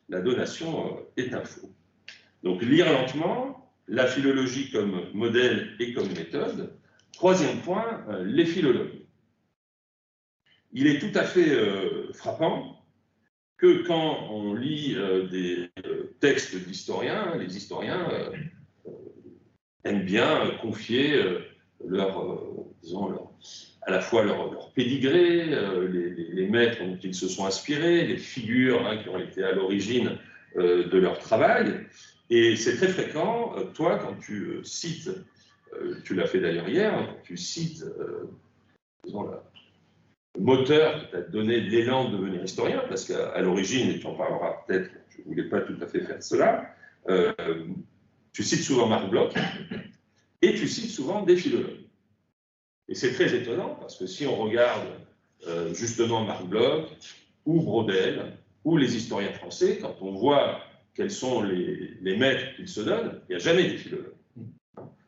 la donation est un faux. Donc lire lentement, la philologie comme modèle et comme méthode. Troisième point, les philologues. Il est tout à fait frappant que quand on lit des textes d'historiens, les historiens aiment bien confier à la fois leur pédigré, les maîtres dont ils se sont inspirés, les figures hein, qui ont été à l'origine de leur travail. Et c'est très fréquent, toi, quand tu cites, tu l'as fait d'ailleurs hier, quand tu cites disons, le moteur qui t'a donné l'élan de devenir historien, parce qu'à l'origine, et tu en parleras peut-être, je ne voulais pas tout à fait faire cela, tu cites souvent Marc Bloch, et tu cites souvent des philologues. Et c'est très étonnant, parce que si on regarde justement Marc Bloch, ou Braudel, ou les historiens français, quand on voit quels sont les maîtres qu'ils se donnent, il n'y a jamais des philologues.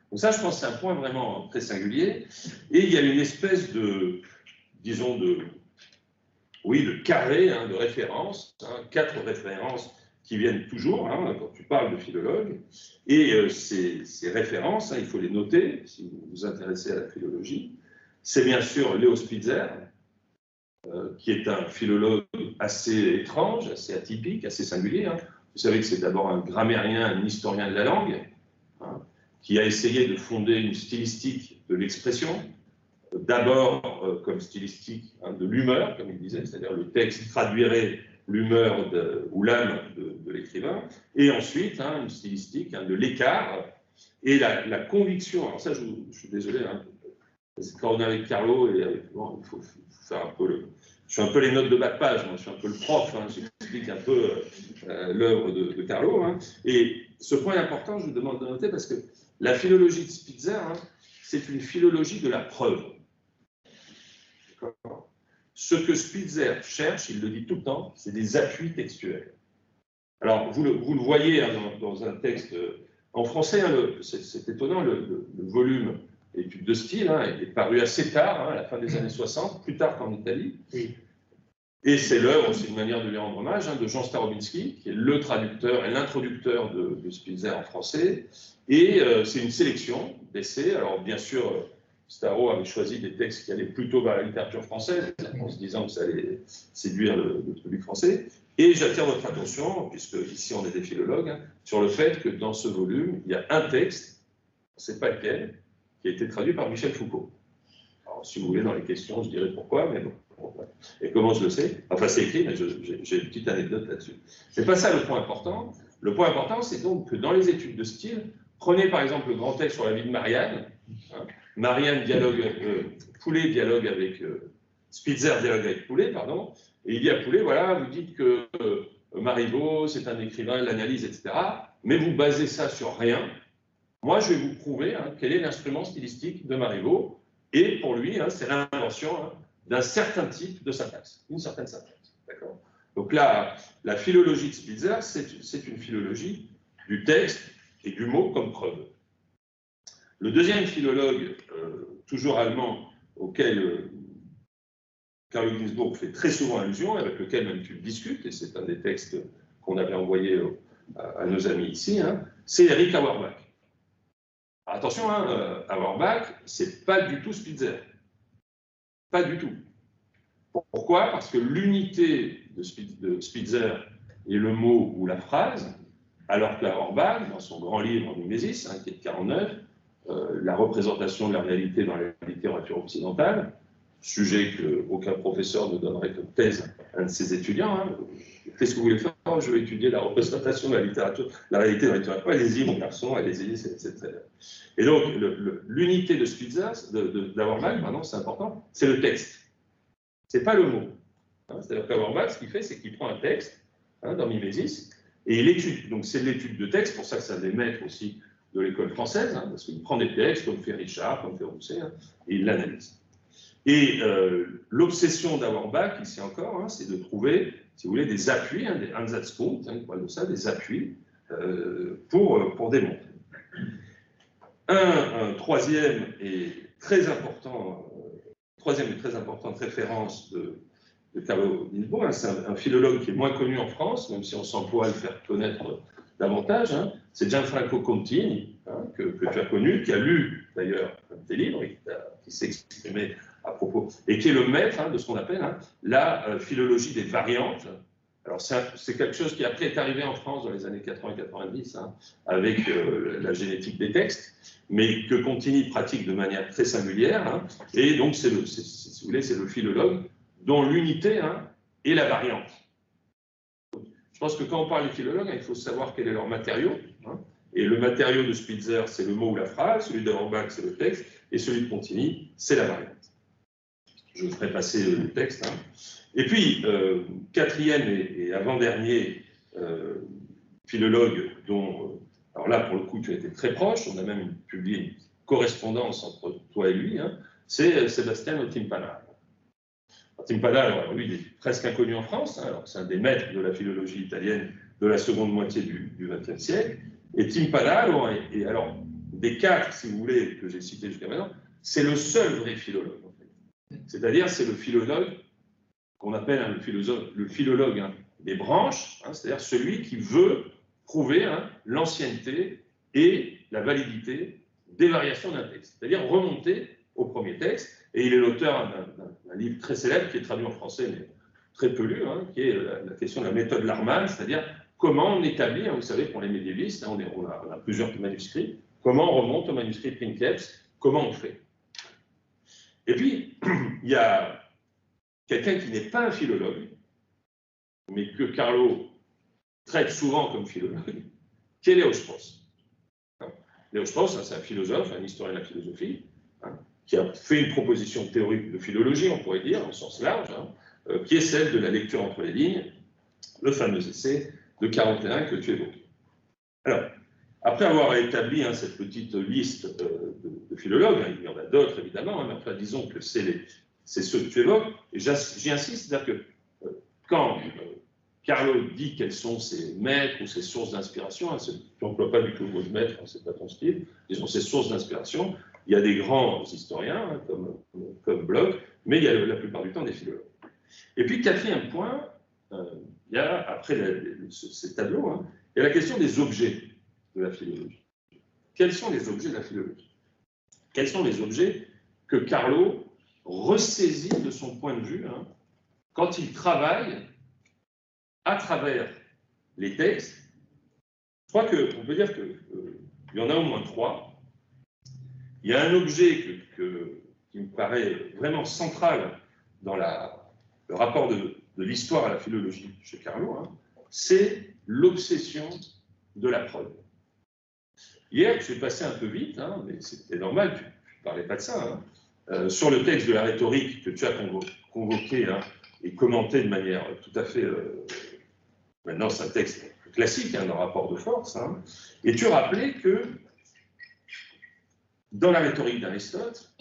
Donc ça, je pense que c'est un point vraiment très singulier. Et il y a une espèce de, disons, de carré hein, de références, hein, 4 références qui viennent toujours hein, quand tu parles de philologue. Et ces références, hein, il faut les noter si vous vous intéressez à la philologie. C'est bien sûr Léo Spitzer, qui est un philologue assez étrange, assez atypique, assez singulier. Hein. Vous savez que c'est d'abord un grammairien, un historien de la langue, hein, qui a essayé de fonder une stylistique de l'expression, d'abord comme stylistique hein, de l'humeur, comme il disait, c'est-à-dire le texte traduirait l'humeur ou l'âme de l'écrivain, et ensuite hein, une stylistique hein, de l'écart et la conviction. Alors ça, je suis désolé, hein, Quand on est avec Carlo, et avec, bon, il faut faire un peu je suis un peu les notes de bas de page, moi, je suis un peu le prof, hein, j'explique un peu l'œuvre de Carlo. Hein. Et ce point est important, je vous demande de noter, parce que la philologie de Spitzer, hein, c'est une philologie de la preuve. Ce que Spitzer cherche, il le dit tout le temps, c'est des appuis textuels. Alors, vous le voyez hein, dans un texte en français, hein, c'est étonnant, le volume Études de style hein, est paru assez tard, hein, à la fin des années 60, plus tard qu'en Italie. Oui. Et c'est l'œuvre, c'est une manière de lui rendre hommage, hein, de Jean Starobinski, qui est le traducteur et l'introducteur de Spitzer en français. Et c'est une sélection d'essais. Alors, bien sûr, Staro avait choisi des textes qui allaient plutôt vers la littérature française, en se disant que ça allait séduire le public français. Et j'attire votre attention, puisque ici on est des philologues, hein, sur le fait que dans ce volume, il y a un texte, on ne sait pas lequel, qui a été traduit par Michel Foucault. Alors, si vous voulez, dans les questions, je dirai pourquoi, mais bon. Et comment je le sais? Enfin, c'est écrit, mais j'ai une petite anecdote là-dessus. C'est pas ça le point important. Le point important, c'est donc que dans les études de style, prenez par exemple le grand texte sur la vie de Marianne. Hein, Marianne Poulet dialogue avec Spitzer dialogue avec Poulet, pardon. Et il dit à Poulet, voilà, vous dites que Marivaux, c'est un écrivain, l'analyse, etc. Mais vous basez ça sur rien. Moi, je vais vous prouver hein, quel est l'instrument stylistique de Marivaux. Et pour lui, hein, c'est l'invention hein, d'un certain type de syntaxe, une certaine syntaxe. D'accord ? Donc là, la philologie de Spitzer, c'est une philologie du texte et du mot comme preuve. Le deuxième philologue, toujours allemand, auquel Carlo Ginzburg fait très souvent allusion, avec lequel même tu discutes, et c'est un des textes qu'on avait envoyé à nos amis ici, hein, c'est Erich Auerbach. Alors attention, hein, Auerbach, c'est pas du tout Spitzer. Pas du tout. Pourquoi? Parce que l'unité de Spitzer est le mot ou la phrase, alors qu'Auerbach, dans son grand livre Mimesis, hein, qui est de 49, la représentation de la réalité dans la littérature occidentale, sujet qu'aucun professeur ne donnerait comme thèse à un de ses étudiants. Hein. Qu'est-ce que vous voulez faire? Je vais étudier la représentation de la littérature, la réalité dans la littérature. Allez-y, mon garçon, allez-y, c'est très bien. Et donc, l'unité de Spitzer, d'Auerbach, pardon, c'est important, c'est le texte. C'est pas le mot. Hein. C'est-à-dire qu'Auerbach, ce qu'il fait, c'est qu'il prend un texte hein, dans Mimesis et il l'étudie. Donc, c'est l'étude de texte, pour ça que c'est un des maîtres aussi de l'école française, hein, parce qu'il prend des textes, comme fait Richard, comme fait Rousset, hein, et il l'analyse. Et l'obsession d'Auerbach, ici encore, hein, c'est de trouver, si vous voulez, des appuis, hein, des Ansatzpunkte, hein, il parle de ça, des appuis pour démontrer. Un troisième et très importante référence de Carlo Ginzburg, hein, c'est un philologue qui est moins connu en France, même si on s'emploie à le faire connaître davantage, hein, c'est Gianfranco Contini, hein, que tu as connu, qui a lu d'ailleurs un de tes livres, et qui s'est exprimé à propos, et qui est le maître hein, de ce qu'on appelle hein, la philologie des variantes. Alors c'est quelque chose qui après est arrivé en France dans les années 80-90, hein, avec la génétique des textes, mais que Contini pratique de manière très singulière, hein, et donc si vous voulez, c'est le philologue dont l'unité hein, est la variante. Je pense que quand on parle de philologue, il faut savoir quel est leur matériau. Hein, et le matériau de Spitzer, c'est le mot ou la phrase, celui d'Auerbach, c'est le texte, et celui de Contini, c'est la variante. Je vous ferai passer le texte. Hein. Et puis, quatrième et avant-dernier philologue dont, alors là, pour le coup, tu as été très proche, on a même publié une correspondance entre toi et lui, hein, c'est Sébastien Ottine-Panal. Ottine-Panal, alors lui, il est presque inconnu en France, hein, alors c'est un des maîtres de la philologie italienne de la seconde moitié du XXe siècle. Et Timpanal, et alors, des quatre, si vous voulez, que j'ai cités jusqu'à maintenant, c'est le seul vrai philologue, en fait. C'est-à-dire, c'est le philologue qu'on appelle hein, le philologue hein, des branches, hein, c'est-à-dire celui qui veut prouver hein, l'ancienneté et la validité des variations d'un texte, c'est-à-dire remonter au premier texte. Et il est l'auteur d'un livre très célèbre qui est traduit en français, mais très peu lu, hein, qui est la question de la méthode Larman, c'est-à-dire comment on établit, hein, vous savez, pour les médiévistes, hein, on a plusieurs manuscrits, comment on remonte au manuscrit Princeps, comment on fait. Et puis, il y a quelqu'un qui n'est pas un philologue, mais que Carlo traite souvent comme philologue, qui est Léo Strauss. Léo Strauss, hein, c'est un philosophe, un historien de la philosophie, hein, qui a fait une proposition théorique de philologie, on pourrait dire, en sens large, hein, qui est celle de la lecture entre les lignes, le fameux essai de 41 que tu évoques. Alors, après avoir établi hein, cette petite liste de philologues, hein, il y en a d'autres évidemment, hein, mais enfin disons que c'est ceux que tu évoques, et j'y insiste, c'est-à-dire que quand Carlo dit quels sont ses maîtres ou ses sources d'inspiration, hein, tu n'emploies pas du tout le mot de maître, hein, c'est pas ton style, disons ses sources d'inspiration, il y a des grands historiens hein, comme Bloch, mais il y a la plupart du temps des philologues. Et puis, quatrième point, il y a, après ces tableaux, hein, il y a la question des objets de la philologie. Quels sont les objets de la philologie? Quels sont les objets que Carlo ressaisit de son point de vue hein, quand il travaille à travers les textes? Je crois qu'on peut dire qu'il y en a au moins trois. Il y a un objet qui me paraît vraiment central dans le rapport de l'histoire à la philologie chez Carlo, hein, c'est l'obsession de la preuve. Hier, je suis passé un peu vite, hein, mais c'était normal, tu ne parlais pas de ça, hein, sur le texte de la rhétorique que tu as convoqué hein, et commenté de manière tout à fait... maintenant, c'est un texte classique, hein, d'un rapport de force, hein, et tu rappelais que dans la rhétorique d'Aristote,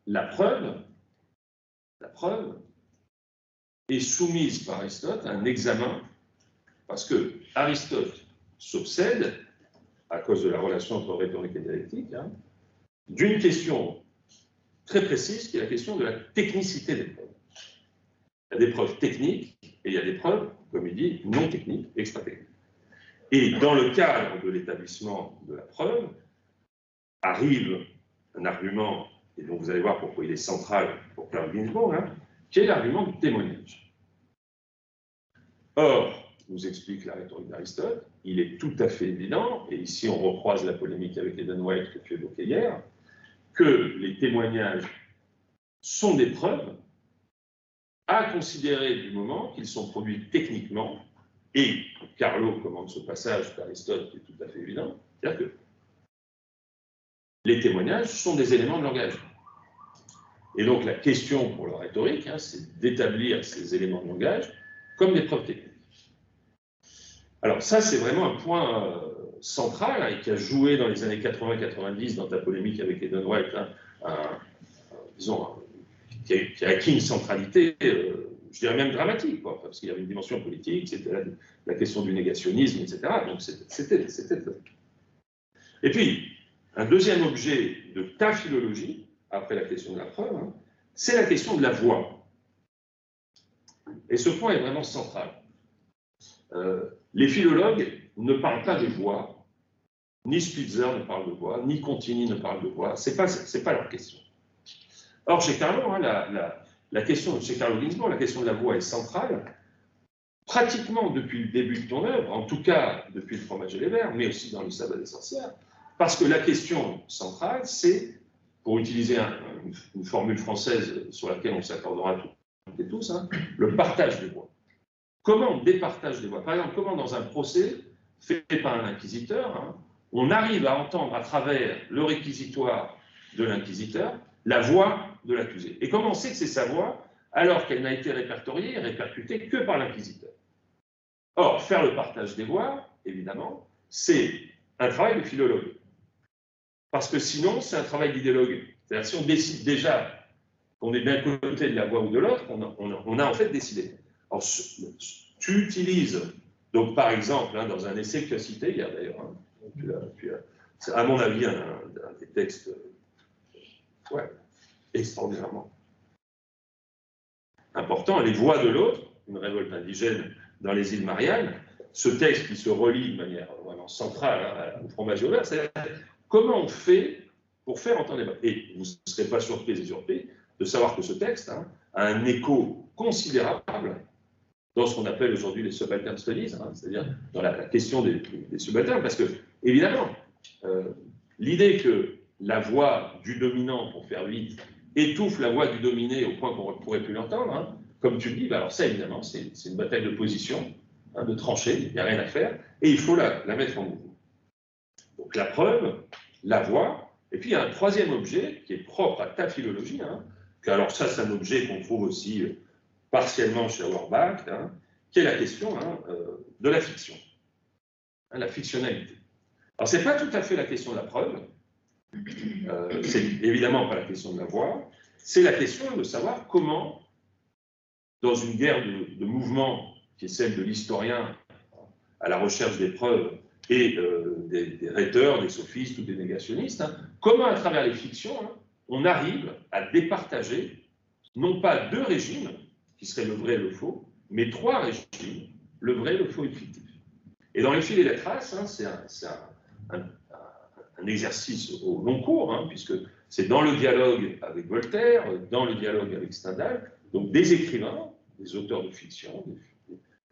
la preuve est soumise par Aristote à un examen, parce que Aristote s'obsède, à cause de la relation entre rhétorique et dialectique, hein, d'une question très précise, qui est la question de la technicité des preuves. Il y a des preuves techniques, et il y a des preuves, comme il dit, non techniques, extra-techniques. Et dans le cadre de l'établissement de la preuve, arrive un argument, et donc vous allez voir pourquoi il est central pour Carl Ginzburg, hein, qui est l'argument du témoignage. Or, nous explique la rhétorique d'Aristote, il est tout à fait évident, et ici on recroise la polémique avec Eden White que tu évoquais hier, que les témoignages sont des preuves à considérer du moment qu'ils sont produits techniquement, et Carlo commande ce passage d'Aristote qui est tout à fait évident, c'est-à-dire que les témoignages sont des éléments de langage. Et donc la question pour la rhétorique, hein, c'est d'établir ces éléments de langage comme des preuves techniques. Alors ça, c'est vraiment un point central hein, et qui a joué dans les années 80-90 dans ta polémique avec Eden White, hein, disons, qui a acquis une centralité, je dirais même dramatique, quoi, parce qu'il y avait une dimension politique, c'était la question du négationnisme, etc. Donc c'était... Et puis, un deuxième objet de ta philologie, après la question de la preuve, hein, c'est la question de la voix. Et ce point est vraiment central. Les philologues ne parlent pas de voix, ni Spitzer ne parle de voix, ni Contini ne parle de voix, c'est pas leur question. Or, chez Carlo, hein, la question, chez Carlo Ginzburg, la question de la voix est centrale, pratiquement depuis le début de ton œuvre, en tout cas depuis le Fromage et les vers, mais aussi dans le Sabbat des sorcières, parce que la question centrale, c'est, pour utiliser une formule française sur laquelle on s'accordera toutes et tous, hein, le partage des voix. Comment on départage des voix? Par exemple, comment dans un procès fait par un inquisiteur, hein, on arrive à entendre à travers le réquisitoire de l'inquisiteur la voix de l'accusé. Et comment on sait que c'est sa voix alors qu'elle n'a été répertoriée et répercutée que par l'inquisiteur? Or, faire le partage des voix, évidemment, c'est un travail de philologue. Parce que sinon, c'est un travail d'idéologue. C'est-à-dire, si on décide déjà qu'on est d'un côté de la voix ou de l'autre, on a en fait décidé. Alors, tu utilises, donc par exemple, hein, dans un essai que tu as cité hier d'ailleurs, hein, c'est à mon avis un des textes extraordinairement important, Les voix de l'autre, une révolte indigène dans les îles Mariannes, ce texte qui se relie de manière vraiment centrale hein, au Fromage et au vers, c'est comment on fait pour faire entendre les voix. Et vous ne serez pas surpris et surpris de savoir que ce texte hein, a un écho considérable dans ce qu'on appelle aujourd'hui les subaltern studies, hein, c'est-à-dire dans la question des subalternes, parce que, évidemment, l'idée que la voix du dominant, pour faire vite, étouffe la voix du dominé au point qu'on ne pourrait plus l'entendre, hein, comme tu le dis, bah alors ça, évidemment, c'est une bataille de position, hein, de tranchée, il n'y a rien à faire, et il faut la mettre en mouvement. Donc la preuve, la voix, Et puis il y a un troisième objet qui est propre à ta philologie, hein, alors ça c'est un objet qu'on trouve aussi partiellement chez Auerbach, hein, qui est la question de la fiction, hein, la fictionnalité. Alors c'est pas tout à fait la question de la preuve, c'est évidemment pas la question de la voix, c'est la question de savoir comment, dans une guerre de mouvement qui est celle de l'historien à la recherche des preuves et des rhéteurs, des sophistes ou des négationnistes, hein, comment à travers les fictions, hein, on arrive à départager non pas deux régimes, qui seraient le vrai et le faux, mais trois régimes, le vrai, le faux et le fictif. Et dans Les fils et la trace, hein, c'est un exercice au long cours, hein, puisque c'est dans le dialogue avec Voltaire, dans le dialogue avec Stendhal, donc des écrivains, des auteurs de fiction,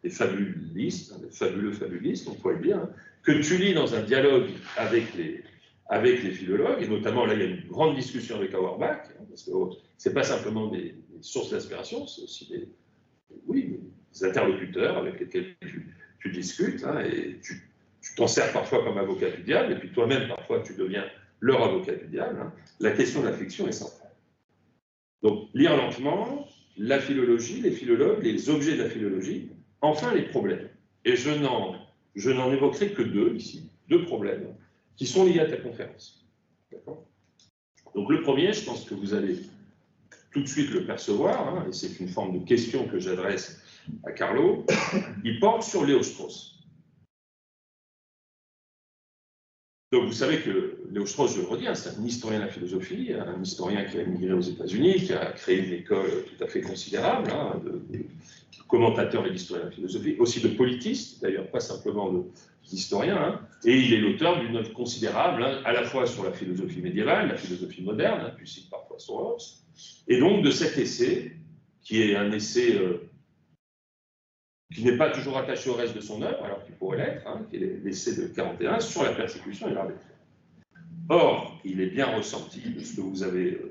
des fabulistes, hein, des fabuleux fabulistes, on pourrait le dire, hein, que tu lis dans un dialogue avec les philologues, et notamment là il y a une grande discussion avec Auerbach, hein, parce que ce n'est pas simplement des sources d'inspiration, c'est aussi des interlocuteurs avec lesquels tu discutes, hein, et tu t'en sers parfois comme avocat du diable, et puis toi-même parfois tu deviens leur avocat du diable. Hein. La question de la fiction est centrale. Donc lire lentement, la philologie, les philologues, les objets de la philologie, enfin les problèmes. Et je n'en évoquerai que deux ici, deux problèmes qui sont liés à ta conférence. Donc le premier, je pense que vous allez tout de suite le percevoir, hein, et c'est une forme de question que j'adresse à Carlo, il porte sur Léo Strauss. Donc vous savez que Léo Strauss, je le redis, hein, c'est un historien de la philosophie, un historien qui a émigré aux États-Unis, qui a créé une école tout à fait considérable, hein, de commentateurs et d'historiens de la philosophie, aussi de politistes, d'ailleurs, pas simplement d'historiens, hein, et il est l'auteur d'une œuvre considérable, hein, à la fois sur la philosophie médiévale, la philosophie moderne, hein, tu cites parfois son Hobbes, et donc de cet essai, qui est un essai qui n'est pas toujours attaché au reste de son œuvre, alors qu'il pourrait l'être, hein, qui est l'essai de 41 sur la persécution et l'arbitraire. Or, il est bien ressenti de ce que vous avez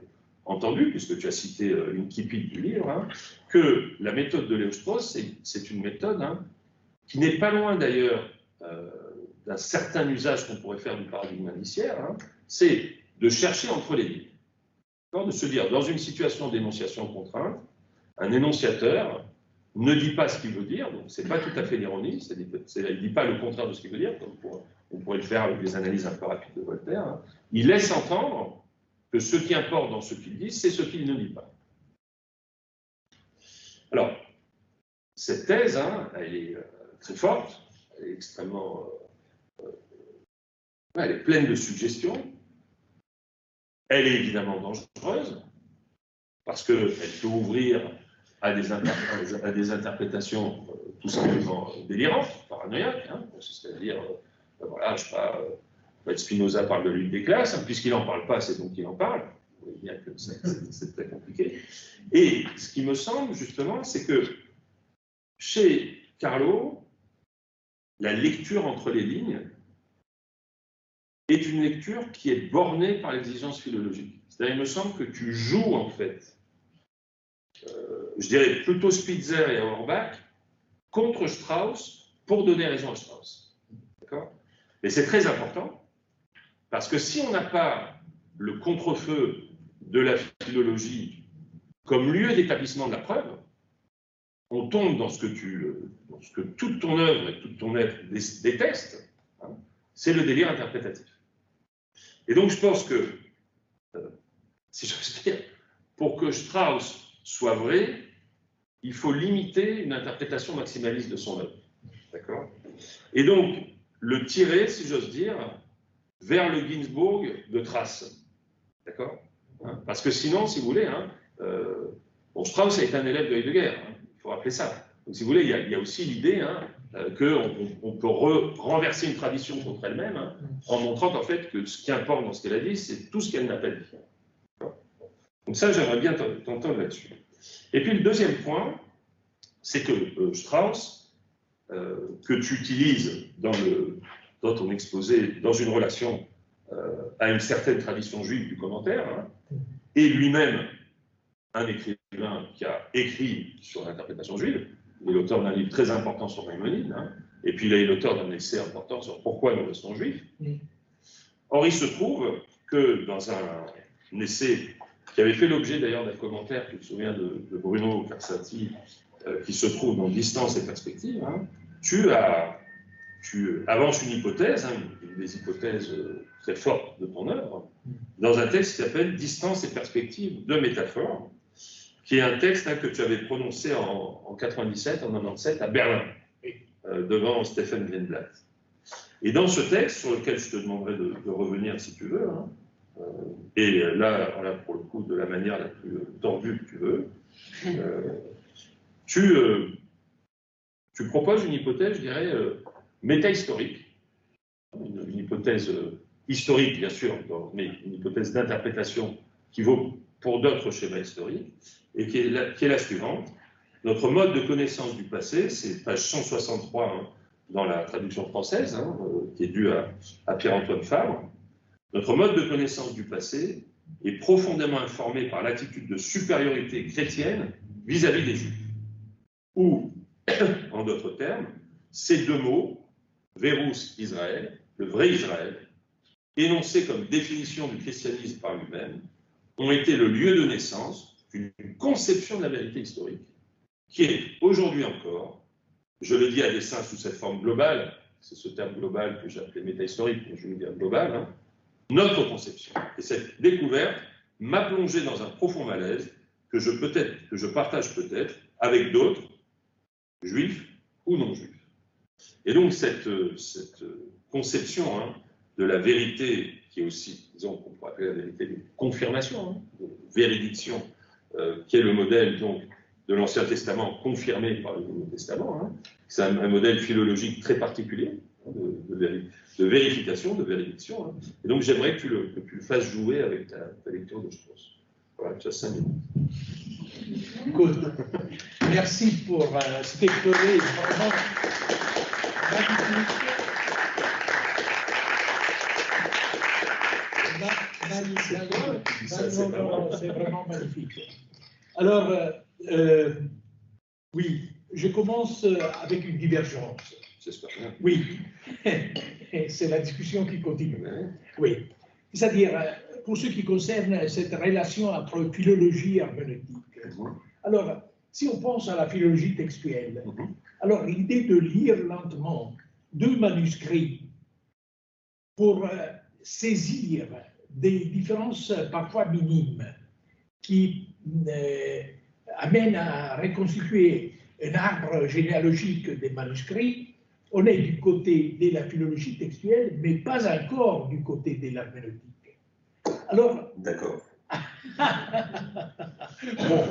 entendu, puisque tu as cité l'incipit du livre, hein, que la méthode de Léo Strauss, c'est une méthode hein, qui n'est pas loin d'ailleurs d'un certain usage qu'on pourrait faire du paradigme indiciaire, hein, c'est de chercher entre les lignes. De se dire, dans une situation d'énonciation contrainte, un énonciateur ne dit pas ce qu'il veut dire, donc ce n'est pas tout à fait l'ironie, il ne dit pas le contraire de ce qu'il veut dire, comme on pourrait le faire avec des analyses un peu rapides de Voltaire. Hein. Il laisse entendre que ce qui importe dans ce qu'il dit, c'est ce qu'il ne dit pas. Alors, cette thèse, hein, elle est très forte, elle est extrêmement... elle est pleine de suggestions, elle est évidemment dangereuse, parce qu'elle peut ouvrir à des interprétations tout simplement délirantes, paranoïaques, hein, c'est-à-dire, voilà, je ne sais pas, Spinoza parle de lutte des classes, hein, puisqu'il n'en parle pas, c'est donc qu'il en parle. Vous voyez bien que c'est très compliqué. Et ce qui me semble, justement, c'est que chez Carlo, la lecture entre les lignes est une lecture qui est bornée par l'exigence philologique. C'est-à-dire, il me semble que tu joues, en fait, je dirais plutôt Spitzer et Auerbach, contre Strauss, pour donner raison à Strauss. D'accord ? Mais c'est très important, parce que si on n'a pas le contre-feu de la philologie comme lieu d'établissement de la preuve, on tombe dans ce que toute ton œuvre et tout ton être déteste, hein, c'est le délire interprétatif. Et donc je pense que, si j'ose dire, pour que Strauss soit vrai, il faut limiter une interprétation maximaliste de son œuvre. D'accord ? Et donc, le tirer, si j'ose dire, vers le Ginsburg de Trace. D'accord ? Hein ? Parce que sinon, si vous voulez, hein, bon, Strauss a été un élève de Heidegger, hein, il faut rappeler ça. Donc, si vous voulez, il y a aussi l'idée hein, qu'on peut renverser une tradition contre elle-même hein, en montrant qu'en fait, que ce qui importe dans ce qu'elle a dit, c'est tout ce qu'elle n'a pas dit. Donc ça, j'aimerais bien t'entendre là-dessus. Et puis le deuxième point, c'est que Strauss, que tu utilises dans ton exposé, dans une relation à une certaine tradition juive du commentaire, hein, et lui-même un écrivain qui a écrit sur l'interprétation juive, il est l'auteur d'un livre très important sur Maïmonide, hein, et puis il est l'auteur d'un essai important sur pourquoi nous restons juifs. Or, il se trouve que dans un essai qui avait fait l'objet d'ailleurs d'un commentaire, tu te souviens de Bruno Carsati, qui se trouve dans Distance et Perspective, hein, tu avances une hypothèse, hein, une des hypothèses très fortes de ton œuvre, dans un texte qui s'appelle Distance et Perspective de métaphores, qui est un texte, hein, que tu avais prononcé en 97, en 97 à Berlin, devant Stephen Greenblatt. Et dans ce texte, sur lequel je te demanderai de revenir si tu veux, hein, et là, pour le coup, de la manière la plus tordue que tu veux, tu proposes une hypothèse, je dirais, métahistorique, une hypothèse historique, bien sûr, mais une hypothèse d'interprétation qui vaut pour d'autres schémas historiques, et qui est la suivante. Notre mode de connaissance du passé, c'est page 163 hein, dans la traduction française, hein, qui est due à Pierre-Antoine Fabre. Notre mode de connaissance du passé est profondément informé par l'attitude de supériorité chrétienne vis-à-vis des Juifs. Ou, en d'autres termes, ces deux mots, Verus Israël, le vrai Israël, énoncés comme définition du christianisme par lui-même, ont été le lieu de naissance d'une conception de la vérité historique, qui est aujourd'hui encore, je le dis à dessein sous cette forme globale, c'est ce terme global que j'ai appelé métahistorique, mais je veux dire global, hein, notre conception. Et cette découverte m'a plongé dans un profond malaise que je partage peut-être avec d'autres, juifs ou non juifs. Et donc cette conception hein, de la vérité, qui est aussi, disons, qu'on pourrait appeler la vérité de confirmation, hein, de véridiction, qui est le modèle donc de l'Ancien Testament confirmé par le Nouveau Testament. Hein. C'est un modèle philologique très particulier de vérification, de véridiction. Hein. Et donc j'aimerais que tu le fasses jouer avec ta lecture de Strauss. Voilà, tu as 5 minutes. Good. Merci pour cet exposé vraiment magnifique. C'est vraiment magnifique. Alors, oui, je commence avec une divergence. J'espère bien. Oui, c'est la discussion qui continue. Oui, c'est-à-dire, pour ce qui concerne cette relation entre philologie et herméneutique. Alors, si on pense à la philologie textuelle, alors l'idée de lire lentement 2 manuscrits pour saisir des différences parfois minimes qui amènent à reconstituer un arbre généalogique des manuscrits, on est du côté de la philologie textuelle, mais pas encore du côté de l'herméneutique. Alors. D'accord. Bon,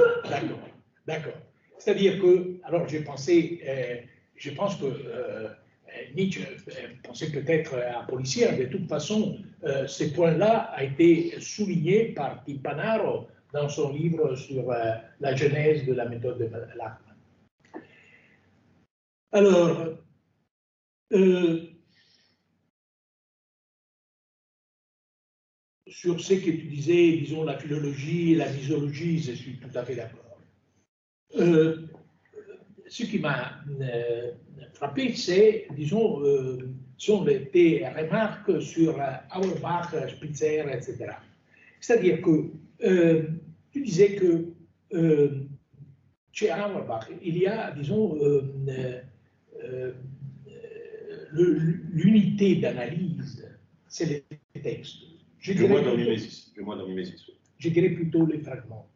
d'accord. C'est-à-dire que, alors je pense que Nietzsche pensait peut-être à policier. De toute façon, ce point-là a été souligné par Timpanaro dans son livre sur la genèse de la méthode de Lachmann. Alors, sur ce que tu disais, disons, la philologie et la misologie, je suis tout à fait d'accord. Ce qui m'a frappé, c'est, disons, sont tes remarques sur Auerbach, Spitzer, etc. C'est-à-dire que tu disais que chez Auerbach, il y a, disons, l'unité d'analyse, c'est les textes. Je moins dans Mimesis. Je dirais plutôt les fragments.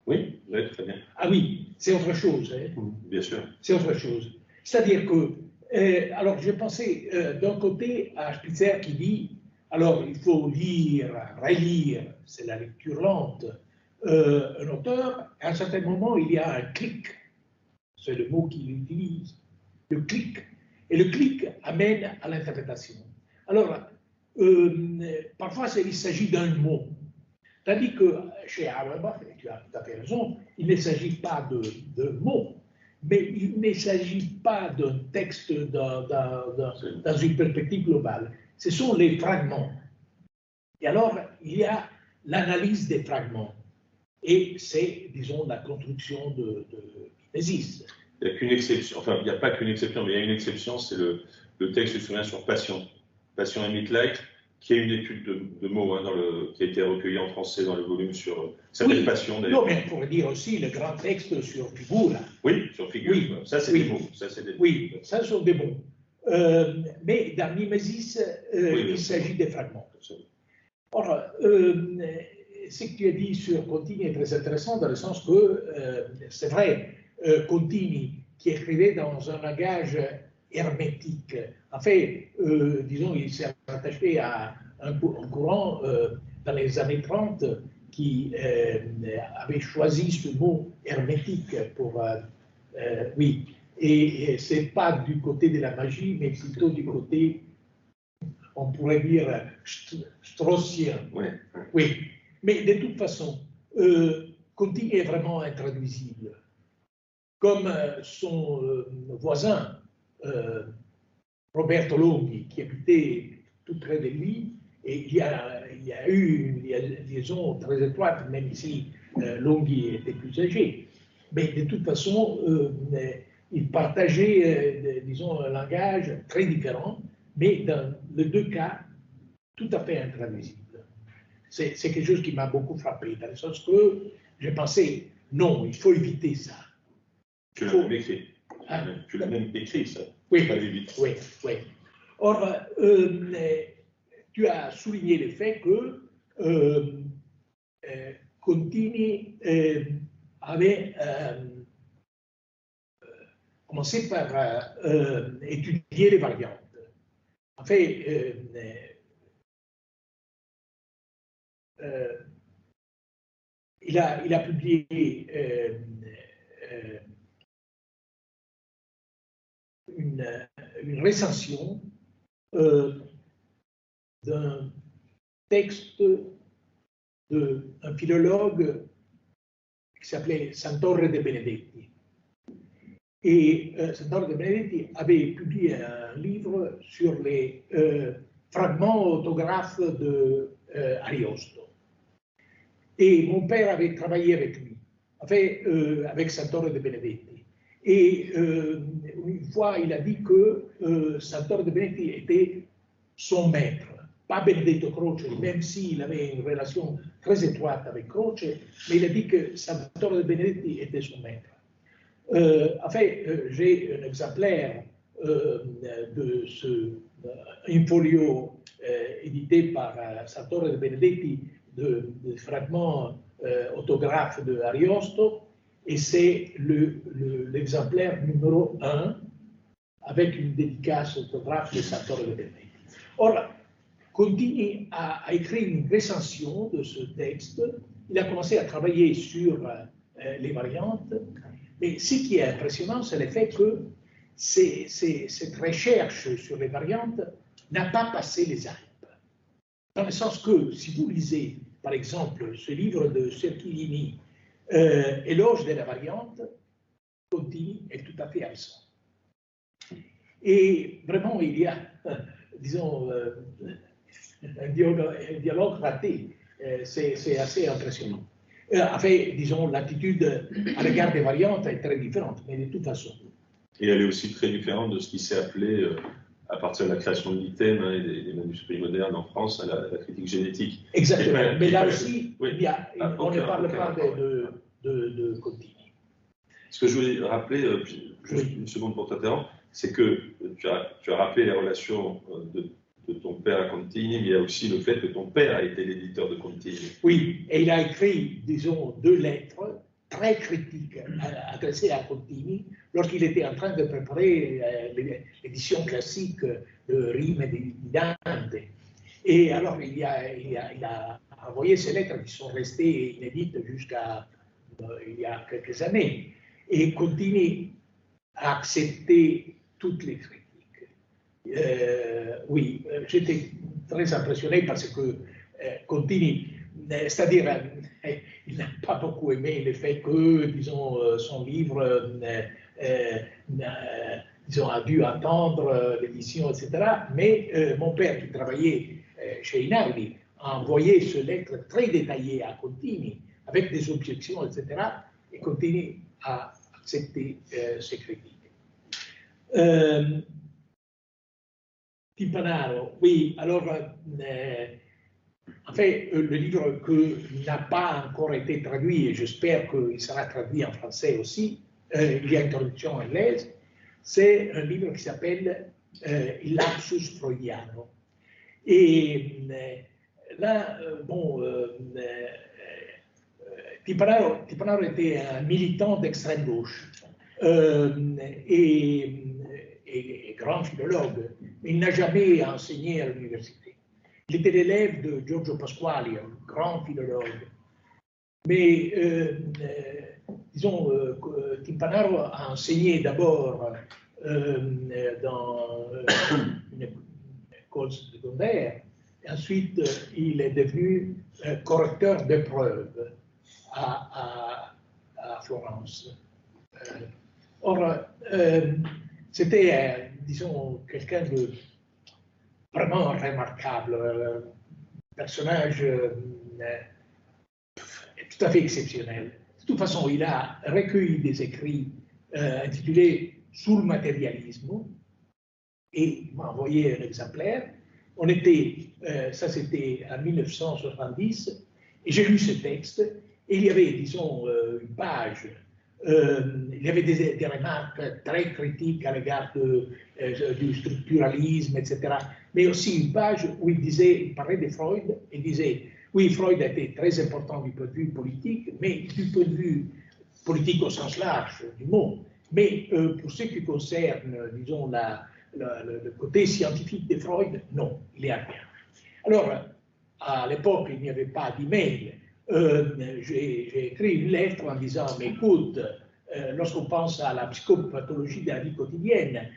Oui, très bien. Ah oui, c'est autre chose. Hein. Bien sûr. C'est autre chose. C'est-à-dire que, alors je pensais d'un côté à Spitzer qui dit, alors il faut lire, relire, c'est la lecture lente, un auteur, à un certain moment il y a un clic, c'est le mot qu'il utilise, le clic, et le clic amène à l'interprétation. Alors, parfois il s'agit d'un mot. Tandis que chez Auerbach, et tu as tout à fait raison, il ne s'agit pas de mots, mais il ne s'agit pas d'un texte dans une perspective globale. Ce sont les fragments. Et alors, il y a l'analyse des fragments. Et c'est, disons, la construction de Mimesis. Il n'y a qu'une exception, enfin, il n'y a pas qu'une exception, mais il y a une exception, c'est le texte, je me souviens, sur Passion et Mitleid, qui est une étude de mots hein, qui a été recueillie en français dans le volume sur s'appelle Passion d'ailleurs. Non, mais on pourrait dire aussi le grand texte sur Figura. Oui, sur Figure. Oui. Ça, c'est des mots. Ça, c'est des Oui, ça sont des mots. Mais dans Mimesis, il s'agit des fragments. Or, ce que tu as dit sur Contini est très intéressant dans le sens que, c'est vrai, Contini, qui écrivait dans un langage hermétique, en fait, disons, il s'est rattaché à un courant dans les années 30 qui avait choisi ce mot hermétique pour... oui, et ce n'est pas du côté de la magie, mais plutôt du côté, on pourrait dire, straussien. Ouais. Oui, mais de toute façon, Contini est vraiment intraduisible. Comme son voisin, Roberto Longhi, qui habitait tout près de lui, et il y a eu une liaison très étroite, même si Longhi était plus âgé. Mais de toute façon, ils partageaient, disons, un langage très différent, mais dans les deux cas, tout à fait intraduisible. C'est quelque chose qui m'a beaucoup frappé, dans le sens que j'ai pensé, non, il faut éviter ça. Tu l'as même écrit. Hein? Tu l'as même écrit, ça. Oui, oui, oui. Or, tu as souligné le fait que Contini avait commencé par étudier les variantes. En fait, il a publié une recension d'un texte d'un philologue qui s'appelait Santoro de Benedetti. Et Santoro de Benedetti avait publié un livre sur les fragments autographes d'Ariosto. Et mon père avait travaillé avec lui, avec Santoro de Benedetti. Et une fois, il a dit que Santoro de Benedetti était son maître, pas Benedetto Croce, même s'il avait une relation très étroite avec Croce, mais il a dit que Santoro de Benedetti était son maître. J'ai un exemplaire de ce in-folio édité par Santoro de Benedetti de fragments autographes de Ariosto, et c'est l'exemplaire numéro 1 avec une dédicace autographe de Santoro de Benedetti. Or, Contini a écrit une recension de ce texte. Il a commencé à travailler sur les variantes, mais ce qui est impressionnant, c'est le fait que cette recherche sur les variantes n'a pas passé les Alpes. Dans le sens que, si vous lisez, par exemple, ce livre de Cerchilini, Éloge de la variante, Contini est tout à fait absent. Et vraiment, il y a, disons, un dialogue raté. C'est assez impressionnant. Disons, l'attitude à l'égard des variantes est très différente, mais de toute façon. Et elle est aussi très différente de ce qui s'est appelé, à partir de la création de l'ITEM hein, et des manuscrits modernes en France, la critique génétique. Exactement. Mais là aussi, on ne parle pas de Contini. Ce que je voulais rappeler, juste une seconde pour t'interrompre, c'est que tu as rappelé les relations de ton père à Contini, mais il y a aussi le fait que ton père a été l'éditeur de Contini. Oui, et il a écrit, disons, 2 lettres très critiques adressées à Contini lorsqu'il était en train de préparer l'édition classique de Rime et de Dante. Et alors, il a envoyé ces lettres qui sont restées inédites jusqu'à il y a quelques années. Et Contini a accepté toutes les critiques. J'étais très impressionné parce que Contini, c'est-à-dire, il n'a pas beaucoup aimé le fait que, disons, son livre, disons, a dû attendre l'édition, etc. Mais mon père, qui travaillait chez Inardi, a envoyé ce lettre très détaillée à Contini, avec des objections, etc. Et Contini a accepté ces critiques. Timpanaro, oui, alors, en fait, le livre qui n'a pas encore été traduit, et j'espère qu'il sera traduit en français aussi, il y a une traduction anglaise, c'est un livre qui s'appelle Il lapsus freudiano. Et là, bon, Timpanaro était un militant d'extrême gauche et grand philologue. Il n'a jamais enseigné à l'université. Il était l'élève de Giorgio Pasquali, un grand philologue. Mais, disons, Timpanaro a enseigné d'abord dans une école secondaire, et ensuite il est devenu correcteur d'épreuves à Florence. Or, c'était, disons, quelqu'un de vraiment remarquable, personnage tout à fait exceptionnel. De toute façon, il a recueilli des écrits intitulés Sur le matérialisme et il m'a envoyé un exemplaire. On était, ça c'était en 1970, et j'ai lu ce texte, et il y avait, disons, une page, il y avait des remarques très critiques à l'égard du structuralisme, etc. Mais aussi une page où il parlait de Freud, et disait, oui, Freud a été très important du point de vue politique, mais du point de vue politique au sens large du mot. Mais pour ce qui concerne, disons, le côté scientifique de Freud, non, il n'y a rien. Alors, à l'époque, il n'y avait pas d'email. J'ai écrit une lettre en disant, mais écoute, lorsqu'on pense à la psychopathologie de la vie quotidienne,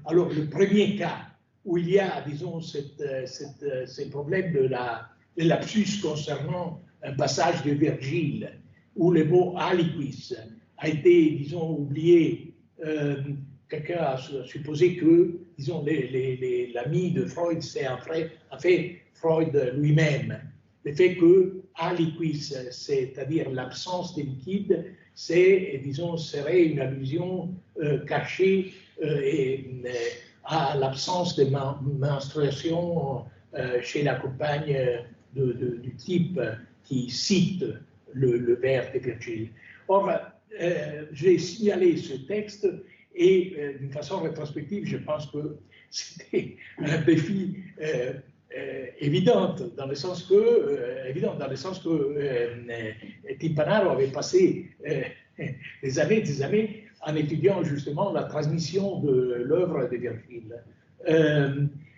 alors le premier cas où il y a, disons, ces problèmes de lapsus concernant un passage de Virgile, où le mot aliquis a été, disons, oublié. Quelqu'un a supposé que, disons, l'ami de Freud, c'est en fait Freud lui-même. Le fait que aliquis, c'est-à-dire l'absence de liquide, disons, serait une allusion cachée à l'absence de menstruation chez la compagne du type qui cite le vers de Virgile. Or, j'ai signalé ce texte et d'une façon rétrospective, je pense que c'était un défi évident dans le sens que Timpanaro avait passé des années en étudiant justement la transmission de l'œuvre de Virgile.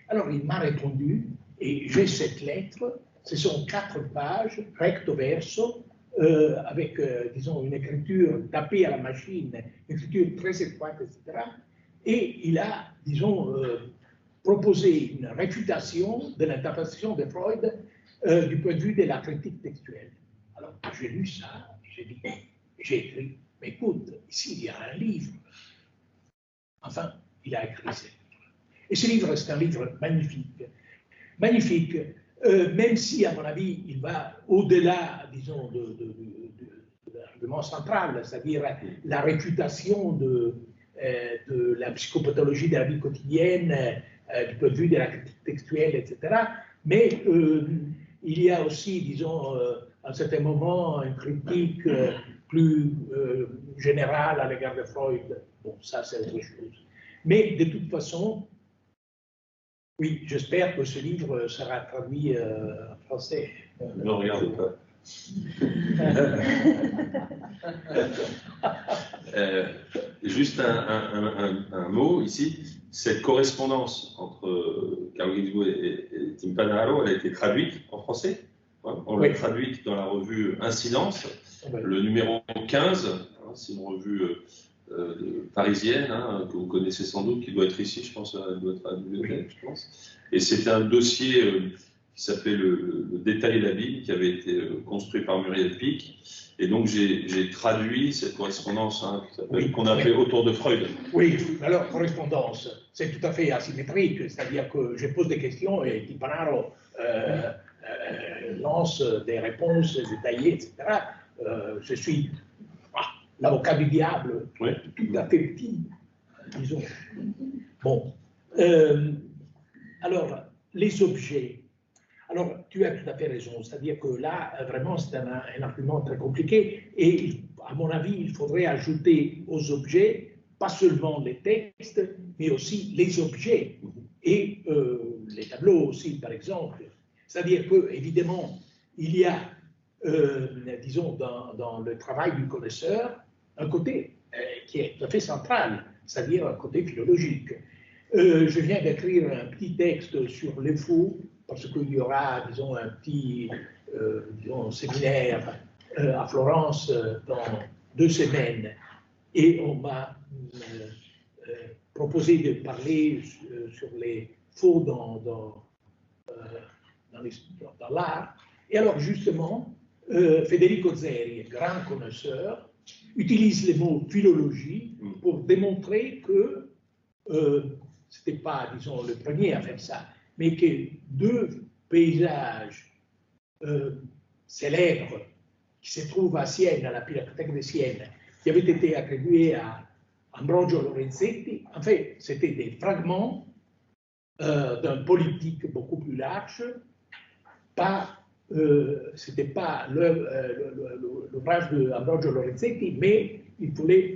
Alors il m'a répondu et j'ai cette lettre, ce sont 4 pages, recto verso, avec, disons, une écriture tapée à la machine, une écriture très étroite, etc. Et il a, disons, proposé une réfutation de l'interprétation de Freud du point de vue de la critique textuelle. Alors, j'ai lu ça, j'ai écrit, mais écoute, ici, il y a un livre. Enfin, il a écrit ce livre. Et ce livre, c'est un livre magnifique. Magnifique. Même si, à mon avis, il va au-delà, disons, de l'argument central, c'est-à-dire la réfutation de la psychopathologie de la vie quotidienne, du point de vue de la critique textuelle, etc. Mais il y a aussi, disons, à un certain moment, une critique plus générale à l'égard de Freud. Bon, ça, c'est autre chose. Mais de toute façon, oui, j'espère que ce livre sera traduit en français. Ne regardez pas. Juste un mot ici. Cette correspondance entre Carlo Ginzburg et Timpanaro, elle a été traduite en français. On l'a traduite dans la revue Incidence, le numéro 15. C'est une revue parisienne, que vous connaissez sans doute, qui doit être ici, je pense, elle doit être à la bibliothèque, je pense. Et c'était un dossier qui s'appelait le Détail et la Bible, qui avait été construit par Muriel Pic. Et donc j'ai traduit cette correspondance qu'on appelait Autour de Freud. Oui, alors correspondance, c'est tout à fait asymétrique, c'est-à-dire que je pose des questions et Timpanaro lance des réponses détaillées, etc. Je suis l'avocat du diable, tout à fait petit, disons. Bon, alors, les objets. Alors, tu as tout à fait raison, c'est-à-dire que là, vraiment, c'est un argument très compliqué et, à mon avis, il faudrait ajouter aux objets, pas seulement les textes, mais aussi les objets et les tableaux aussi, par exemple. C'est-à-dire que, évidemment, il y a, disons, dans le travail du connaisseur, un côté qui est tout à fait central, c'est-à-dire un côté philologique. Je viens d'écrire un petit texte sur les faux, parce qu'il y aura, disons, un petit disons, séminaire à Florence dans 2 semaines. Et on m'a proposé de parler sur les faux dans l'art. Et alors, justement, Federico Zeri, grand connaisseur, utilise les mots philologie pour démontrer que ce n'était pas, disons, le premier à faire ça, mais que 2 paysages célèbres qui se trouvent à Sienne, à la Pinacothèque de Sienne, qui avaient été attribués à Ambrogio Lorenzetti, en fait, c'était des fragments d'un politique beaucoup plus large. Ce n'était pas l'ouvrage d'Ambrogio Lorenzetti, mais il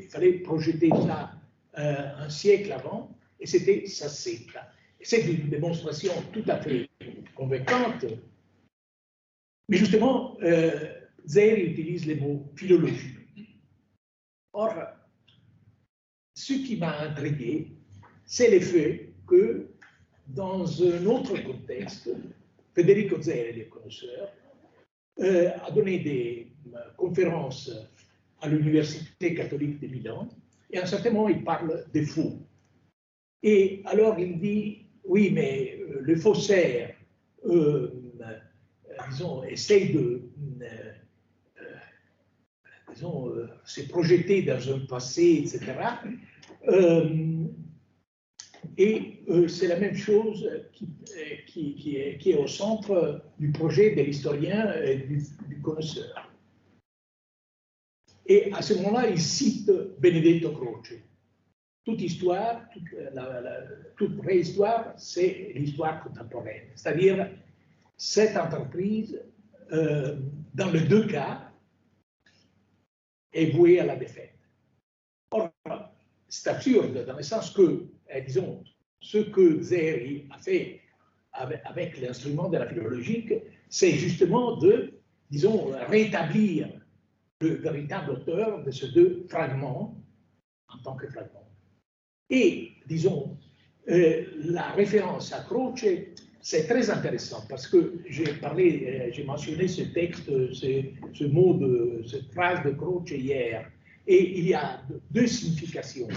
fallait projeter ça un siècle avant, et c'était Sassetta. C'est une démonstration tout à fait convaincante, mais justement, Zeri utilise les mots philologie. Or, ce qui m'a intrigué, c'est le fait que, dans un autre contexte, Federico Zeri, le connaisseur, a donné des conférences à l'Université catholique de Milan, et à un certain moment, il parle des faux. Et alors, il dit, oui, mais le faussaire, disons, essaye de, disons, se projeter dans un passé, etc. Et c'est la même chose qui est au centre du projet de l'historien et du connaisseur. Et à ce moment-là, il cite Benedetto Croce. Toute histoire, toute préhistoire, c'est l'histoire contemporaine. C'est-à-dire, cette entreprise, dans les 2 cas, est vouée à la défaite. Or, c'est absurde dans le sens que, disons, ce que Zeri a fait avec l'instrument de la philologique, c'est justement de, disons, rétablir le véritable auteur de ces 2 fragments en tant que fragments. Et, disons, la référence à Croce, c'est très intéressant parce que j'ai mentionné ce texte, cette phrase de Croce hier, et il y a 2 significations.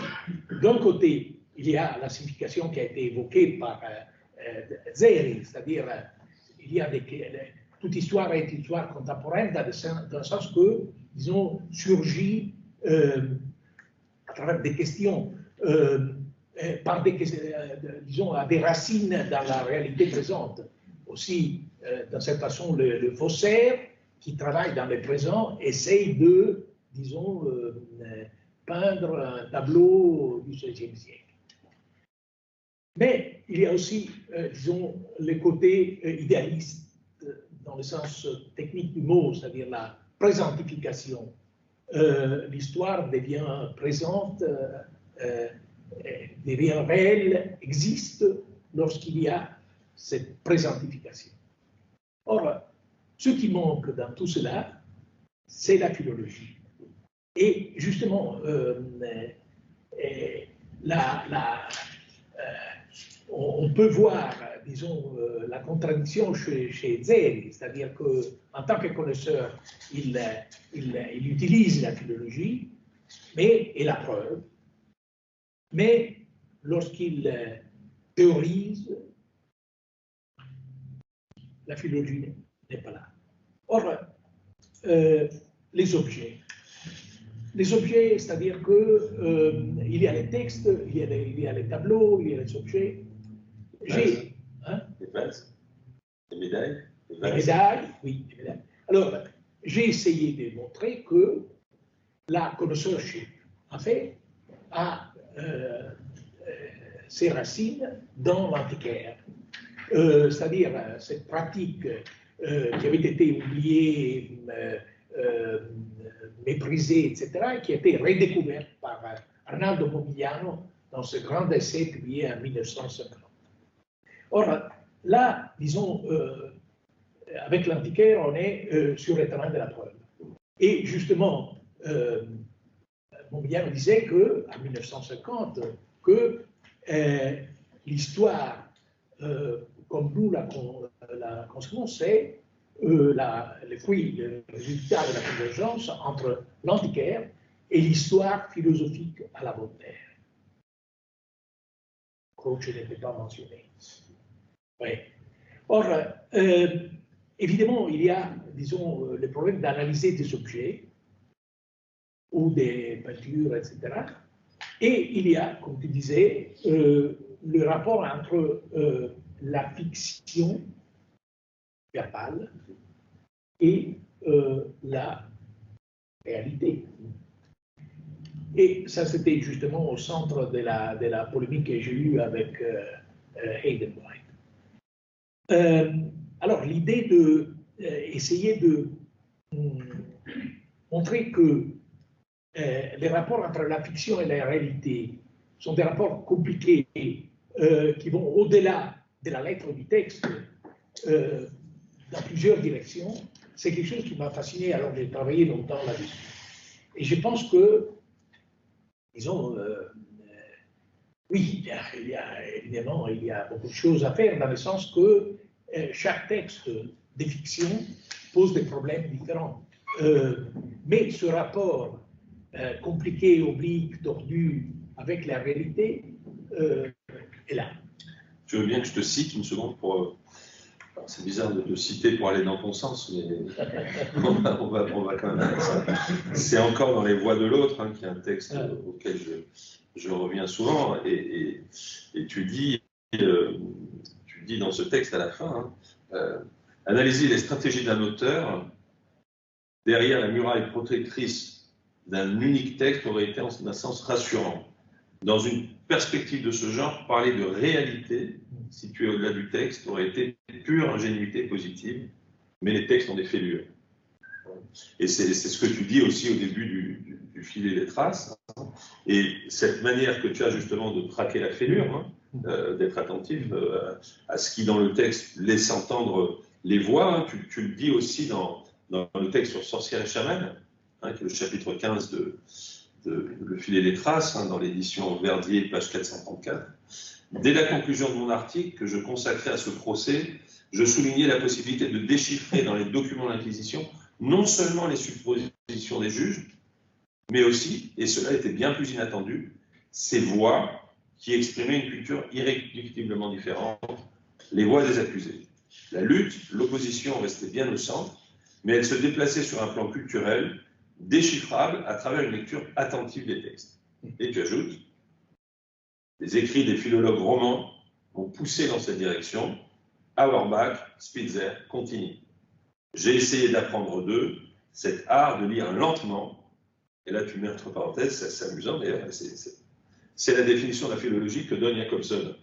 D'un côté, il y a la signification qui a été évoquée par Zeri, c'est-à-dire toute histoire est histoire contemporaine dans le sens que, disons, surgit à travers des questions, disons, à des racines dans la réalité présente. Aussi, d'une certaine façon, le faussaire qui travaille dans le présent essaye de, disons, peindre un tableau du XVIe siècle. Mais il y a aussi, disons, le côté idéaliste, dans le sens technique du mot, c'est-à-dire la présentification. L'histoire devient présente, devient réelle, existe lorsqu'il y a cette présentification. Or, ce qui manque dans tout cela, c'est la philologie. Et justement, on peut voir, disons, la contradiction chez Zeri, c'est-à-dire qu'en tant que connaisseur, il utilise la philologie, et la preuve, mais lorsqu'il théorise, la philologie n'est pas là. Or, les objets, c'est-à-dire qu'il y a les textes, il y a les tableaux, il y a les objets. Les vases, les médailles. Les médailles, oui, les médailles. Alors, j'ai essayé de montrer que la connoisseurship, en fait, a ses racines dans l'antiquaire. c'est-à-dire cette pratique qui avait été oubliée, méprisée, etc., et qui a été redécouverte par Arnaldo Momigliano dans ce grand essai publié en 1950. Or, là, disons, avec l'antiquaire, on est sur le terrain de la preuve. Et justement, Momigliano disait qu'en 1950, que l'histoire, comme nous la concevons, c'est le fruit, le résultat de la convergence entre l'antiquaire et l'histoire philosophique à la Voltaire. Croce n'était pas mentionné. Oui. Or, évidemment, il y a, disons, le problème d'analyser des objets ou des peintures, etc. Et il y a, comme tu disais, le rapport entre la fiction verbale et la réalité. Et ça, c'était justement au centre de la polémique que j'ai eue avec Hayden-White. Alors, l'idée d'essayer de montrer que les rapports entre la fiction et la réalité sont des rapports compliqués qui vont au-delà de la lettre du texte dans plusieurs directions, c'est quelque chose qui m'a fasciné alors que j'ai travaillé longtemps là-dessus. Et je pense que, disons, oui, évidemment, il y a beaucoup de choses à faire dans le sens que chaque texte de fiction pose des problèmes différents. Mais ce rapport compliqué, oblique, tordu avec la réalité est là. Tu veux bien que je te cite une seconde pour... C'est bizarre de te citer pour aller dans ton sens, mais on va quand même faire ça. C'est encore dans Les Voix de l'autre, hein, qui est un texte auquel je reviens souvent, et tu dis dans ce texte à la fin, analyser les stratégies d'un auteur derrière la muraille protectrice d'un unique texte aurait été en un sens rassurant. Dans une perspective de ce genre, parler de réalité, située au-delà du texte, aurait été pure ingénuité positive, mais les textes ont des fêlures. Et c'est ce que tu dis aussi au début du filet des traces. Et cette manière que tu as justement de traquer la fêlure, d'être attentif à ce qui dans le texte laisse entendre les voix, tu le dis aussi dans le texte sur Sorcières et Chamans, qui est le chapitre 15 de Le filet des traces, dans l'édition Verdier, page 434. Dès la conclusion de mon article que je consacrais à ce procès, je soulignais la possibilité de déchiffrer dans les documents de l'Inquisition non seulement les suppositions des juges, mais aussi, et cela était bien plus inattendu, ces voix qui exprimaient une culture irréductiblement différente, les voix des accusés. La lutte, l'opposition restait bien au centre, mais elle se déplaçait sur un plan culturel, déchiffrable à travers une lecture attentive des textes. Et tu ajoutes, les écrits des philologues romans m'ont poussé dans cette direction. Auerbach, Spitzer, continue. J'ai essayé d'apprendre d'eux cet art de lire lentement, et là tu mets entre parenthèses, c'est amusant d'ailleurs, c'est la définition de la philologie que donne Jacobson.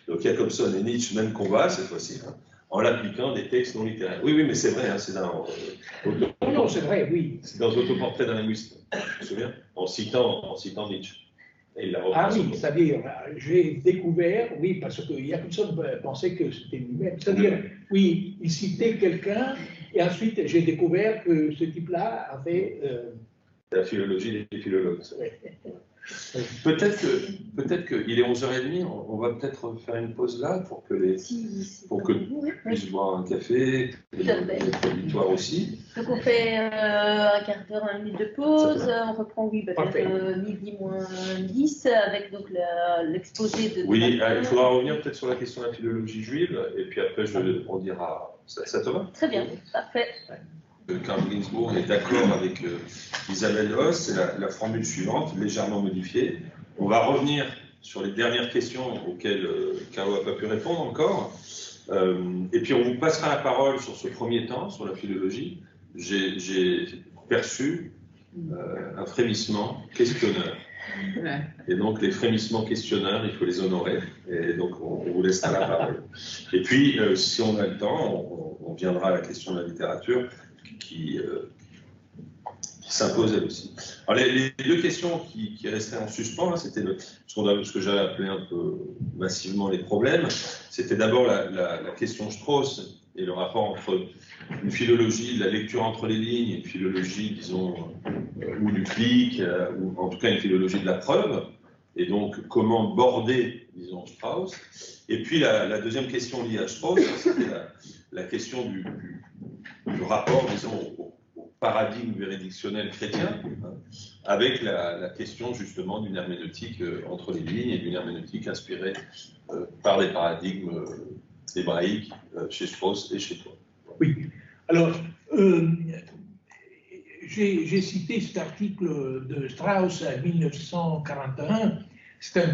Donc Jacobson et Nietzsche, même combat cette fois-ci, en l'appliquant des textes non littéraires. Oui, mais c'est vrai, c'est dans... Non, c'est vrai, oui. C'est dans Autoportrait d'un linguiste, je me souviens, en citant Nietzsche. Et il ah oui, c'est-à-dire, j'ai découvert, oui, parce que Jacobson pensait que c'était lui-même. C'est-à-dire, oui, il citait quelqu'un, et ensuite j'ai découvert que ce type-là avait... La philologie des philologues. Peut-être qu'il est 11h30, on va peut-être faire une pause là pour que puissent boire un café, l'auditoire aussi. Donc on fait un quart d'heure, 1 minute de pause, on reprend peut-être midi moins 10 avec donc l'exposé de... Oui, il faudra revenir peut-être sur la question de la philologie juive, et puis après on dira... Ça te va? Très bien, parfait. Karl Ginsburg est d'accord avec Isabelle Hoss, c'est la formule suivante, légèrement modifiée. On va revenir sur les dernières questions auxquelles Caro n'a pas pu répondre encore. Et puis on vous passera la parole sur ce premier temps, sur la philologie. J'ai perçu un frémissement questionneur. Et donc, les frémissements questionneurs, il faut les honorer. Et donc, on vous laissera la parole. Et puis, si on a le temps, on viendra à la question de la littérature qui s'impose elle aussi. Alors, les deux questions qui restaient en suspens, c'était ce que j'ai appelé un peu massivement les problèmes. C'était d'abord la question Strauss et le rapport entre une philologie de la lecture entre les lignes et une philologie, disons, ou du clic, ou en tout cas une philologie de la preuve, et donc comment border, disons, Strauss. Et puis la deuxième question liée à Strauss, c'était la question du rapport, disons, au paradigme juridictionnel chrétien, avec la question justement d'une herméneutique entre les lignes et d'une herméneutique inspirée par des paradigmes hébraïques chez Strauss et chez toi. Oui, alors j'ai cité cet article de Strauss en 1941, c'est un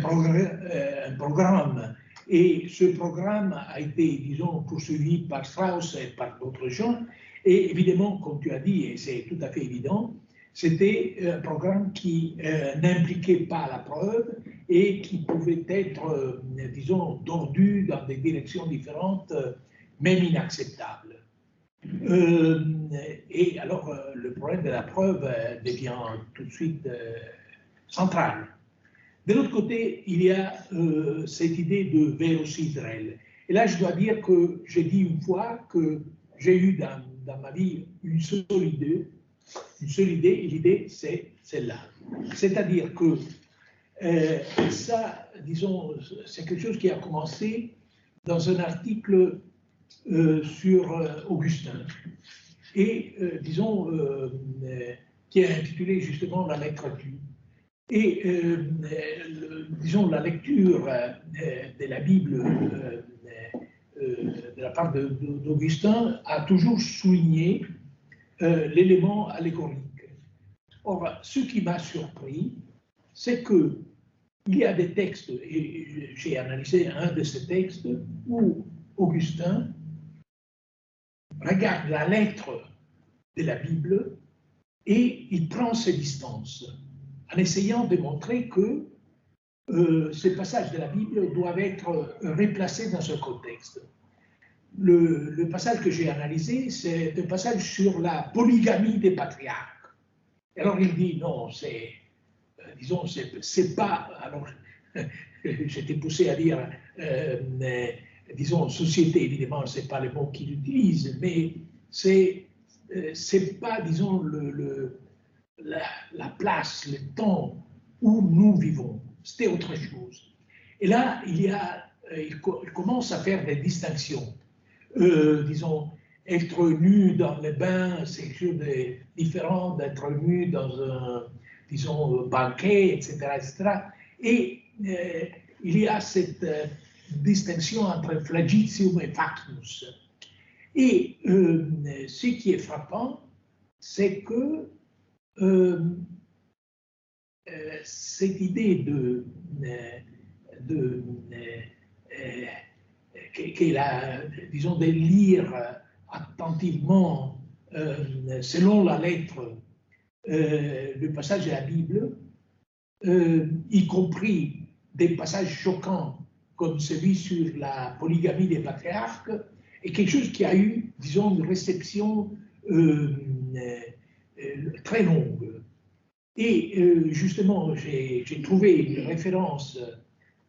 programme, et ce programme a été, disons, poursuivi par Strauss et par d'autres gens, et évidemment, comme tu as dit, et c'est tout à fait évident, c'était un programme qui n'impliquait pas la preuve et qui pouvait être, disons, tordu dans des directions différentes, même inacceptables. Et alors, le problème de la preuve devient tout de suite central. De l'autre côté, il y a cette idée de vérocidrel. Et là, je dois dire que j'ai dit une fois que j'ai eu dans ma vie une seule idée, et l'idée, c'est celle-là. C'est-à-dire que ça, disons, c'est quelque chose qui a commencé dans un article sur Augustin, et disons, qui est intitulé justement La lettre Q. Et disons, la lecture de la Bible de la part d'Augustin a toujours souligné l'élément allégorique. Or, ce qui m'a surpris, c'est qu'il y a des textes, et j'ai analysé un de ces textes, où Augustin regarde la lettre de la Bible et il prend ses distances en essayant de montrer que ces passages de la Bible doivent être replacés dans ce contexte. Le passage que j'ai analysé, c'est un passage sur la polygamie des patriarches. Alors il dit non, c'est, disons, c'est pas. Alors j'étais poussé à dire, disons, société, évidemment, c'est pas le mot qu'il utilise, mais c'est pas, disons, la place, le temps où nous vivons. C'était autre chose. Et là, il commence à faire des distinctions. Disons, être nu dans le bain, c'est quelque chose de différent d'être nu dans un, disons, banquet, etc., etc. Et il y a cette distinction entre flagitium et factus. Et ce qui est frappant, c'est que cette idée disons, de lire attentivement, selon la lettre, le passage de la Bible, y compris des passages choquants comme celui sur la polygamie des patriarches, est quelque chose qui a eu, disons, une réception très longue. Et justement, j'ai trouvé une référence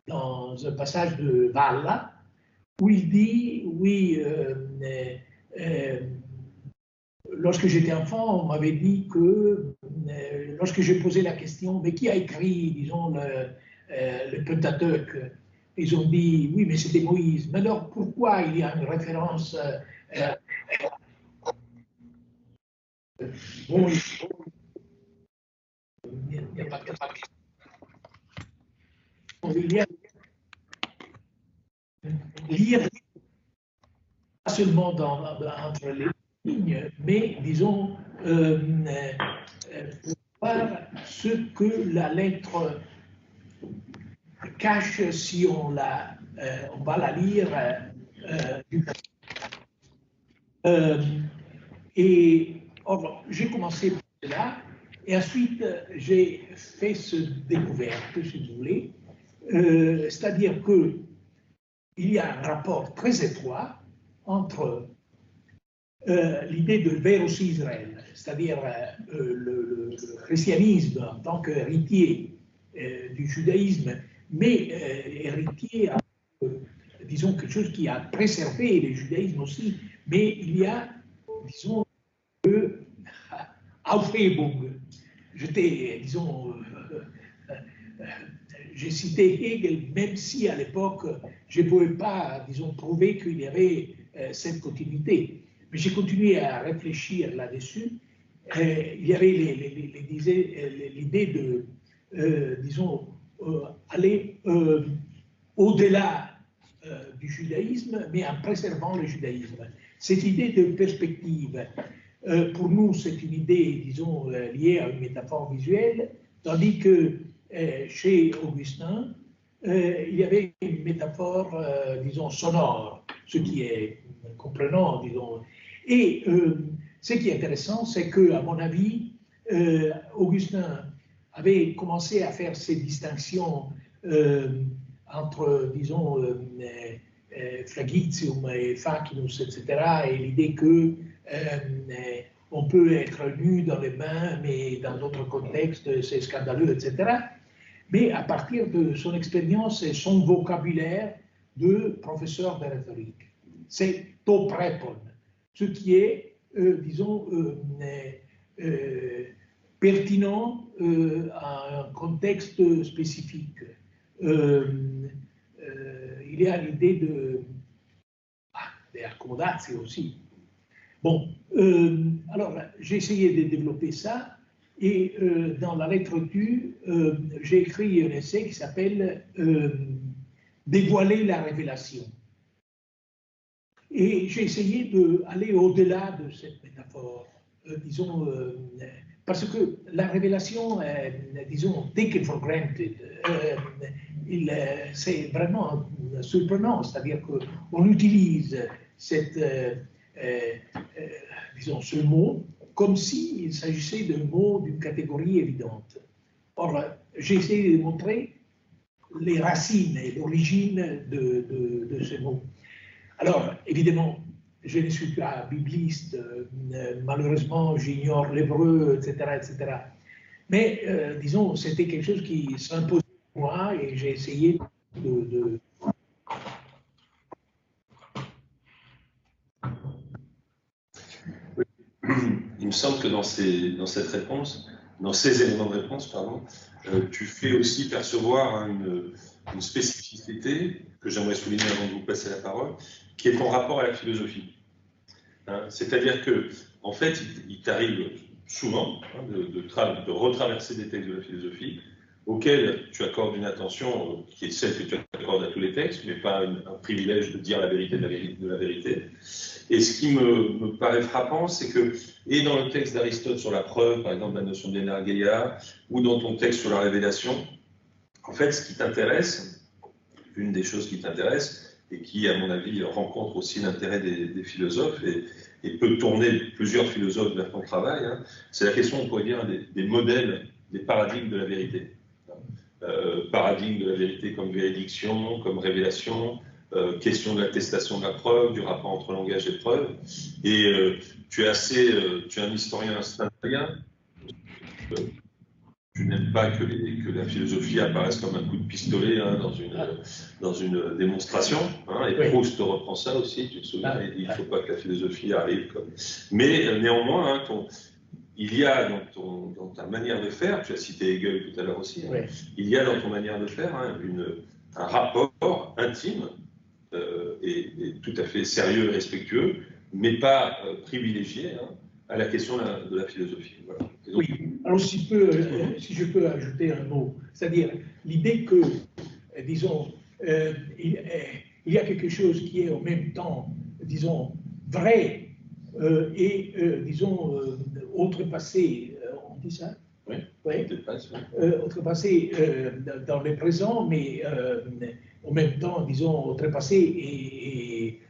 dans un passage de Valla où il dit, oui, lorsque j'étais enfant, on m'avait dit que, lorsque j'ai posé la question, mais qui a écrit, disons, le Pentateuque? Ils ont dit, oui, mais c'était Moïse. Mais alors, pourquoi il y a une référence bon, il n'y a pas de lire pas seulement entre les lignes, mais disons pour voir ce que la lettre cache si on va la lire. Et or, j'ai commencé par là, Et ensuite, j'ai fait cette découverte, si vous voulez, c'est-à-dire qu'il y a un rapport très étroit entre l'idée de Veros Israël, c'est-à-dire le christianisme en tant qu'héritier du judaïsme, mais héritier, disons, quelque chose qui a préservé le judaïsme aussi, mais il y a, disons, Aufhebung. J'étais, disons, j'ai cité Hegel, même si à l'époque, je ne pouvais pas, disons, prouver qu'il y avait cette continuité. Mais j'ai continué à réfléchir là-dessus. Il y avait l'idée de, disons, aller au-delà du judaïsme, mais en préservant le judaïsme. Cette idée de perspective, pour nous, c'est une idée, disons, liée à une métaphore visuelle, tandis que chez Augustin, il y avait une métaphore, disons, sonore, ce qui est comprenant, disons. Et ce qui est intéressant, c'est qu'à mon avis, Augustin avait commencé à faire ces distinctions entre, disons, flagitium et facinus, etc., et l'idée que on peut être nu dans les mains, mais dans d'autres contextes, c'est scandaleux, etc. Mais à partir de son expérience et son vocabulaire de professeur de rhétorique, c'est to prepon, ce qui est, disons, pertinent à un contexte spécifique. Il y a l'idée de accommodatio aussi. Bon, alors j'ai essayé de développer ça et dans la lettre du, j'ai écrit un essai qui s'appelle Dévoiler la révélation. Et j'ai essayé d'aller au-delà de cette métaphore, disons, parce que la révélation, disons, taken for granted, c'est vraiment surprenant, c'est-à-dire qu'on utilise cette, disons, ce mot comme s'il s'agissait d'un mot d'une catégorie évidente. Or, j'ai essayé de montrer les racines et l'origine de ce mot. Alors, évidemment, je ne suis pas bibliste, malheureusement, j'ignore l'hébreu, etc., etc. Mais, disons, c'était quelque chose qui s'imposait à moi et j'ai essayé de... Il me semble que dans ces éléments de réponse, pardon, tu fais aussi percevoir une spécificité que j'aimerais souligner avant de vous passer la parole, qui est ton rapport à la philosophie. Hein, c'est-à-dire que, en fait, il t'arrive souvent de retraverser des textes de la philosophie auxquels tu accordes une attention qui est celle que tu accordes à tous les textes, mais pas un privilège de dire la vérité de la vérité. Et ce qui me paraît frappant, c'est que, et dans le texte d'Aristote sur la preuve, par exemple la notion d'énergeia, ou dans ton texte sur la révélation, en fait, ce qui t'intéresse, une des choses qui t'intéresse, et qui, à mon avis, rencontre aussi l'intérêt des philosophes, et peut tourner plusieurs philosophes vers ton travail, hein, c'est la question, on pourrait dire, des modèles, des paradigmes de la vérité. Paradigme de la vérité comme véridiction, comme révélation, question de l'attestation de la preuve, du rapport entre langage et preuve. Et tu es un historien steinérien. Tu n'aimes pas que la philosophie apparaisse comme un coup de pistolet hein, dans une démonstration. Hein, et Proust reprend ça aussi, tu te souviens, il dit qu'il ne faut pas que la philosophie arrive comme... Mais néanmoins, hein, il y a dans ta manière de faire, tu as cité Hegel tout à l'heure aussi, hein, il y a dans ton manière de faire hein, un rapport intime et tout à fait sérieux et respectueux, mais pas privilégié hein, à la question de la philosophie. Voilà. Donc, oui, alors si je peux ajouter un mot, c'est-à-dire l'idée que, disons, il y a quelque chose qui est en même temps, disons, vrai et, disons, outrepassé, on dit ça? Oui, outrepassé dans le présent, mais en même temps, disons, outrepassé et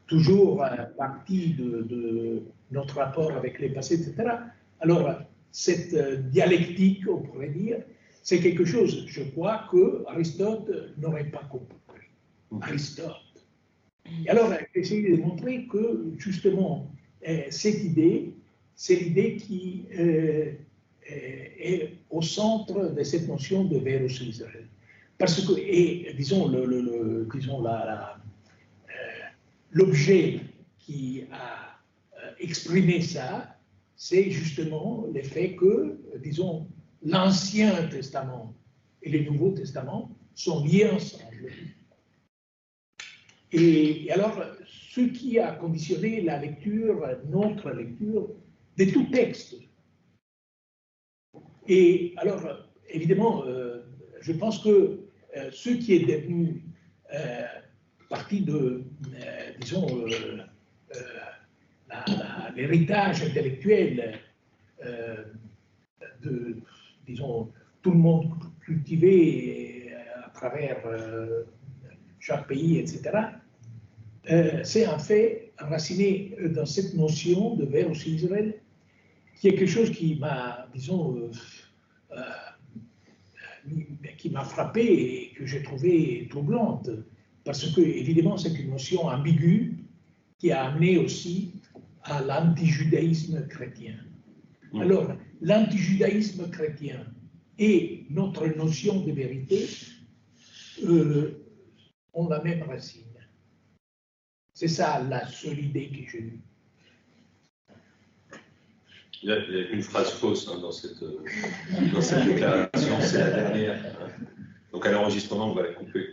toujours partie de notre rapport avec les passés, etc. Alors, cette dialectique, on pourrait dire, c'est quelque chose, je crois, que Aristote n'aurait pas compris. Aristote. Et alors, j'ai essayé de montrer que, justement, cette idée, c'est l'idée qui est au centre de cette notion de Verus Israël. Parce que, et disons, l'objet qui a exprimé ça, c'est justement le fait que, disons, l'Ancien Testament et le Nouveau Testament sont liés ensemble. Et alors, ce qui a conditionné la lecture, notre lecture, de tout texte. Et alors, évidemment, je pense que ce qui est devenu partie de, disons, l'héritage intellectuel de, disons, tout le monde cultivé à travers chaque pays, etc., c'est en fait enraciné dans cette notion de Verus Israël, qui est quelque chose qui m'a, disons, qui m'a frappé et que j'ai trouvé troublante, parce que, évidemment, c'est une notion ambiguë qui a amené aussi à l'antijudaïsme chrétien. Alors, l'antijudaïsme chrétien et notre notion de vérité ont la même racine. C'est ça la seule idée que j'ai eue. Il y a une phrase fausse dans cette déclaration, c'est la dernière. Donc à l'enregistrement, on va la couper.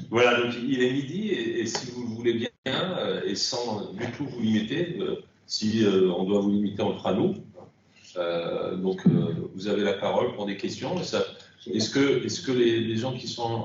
Voilà, donc il est midi, et si vous le voulez bien, et sans du tout vous limiter, si on doit vous limiter entre nous, donc vous avez la parole pour des questions. Est-ce que les gens qui sont en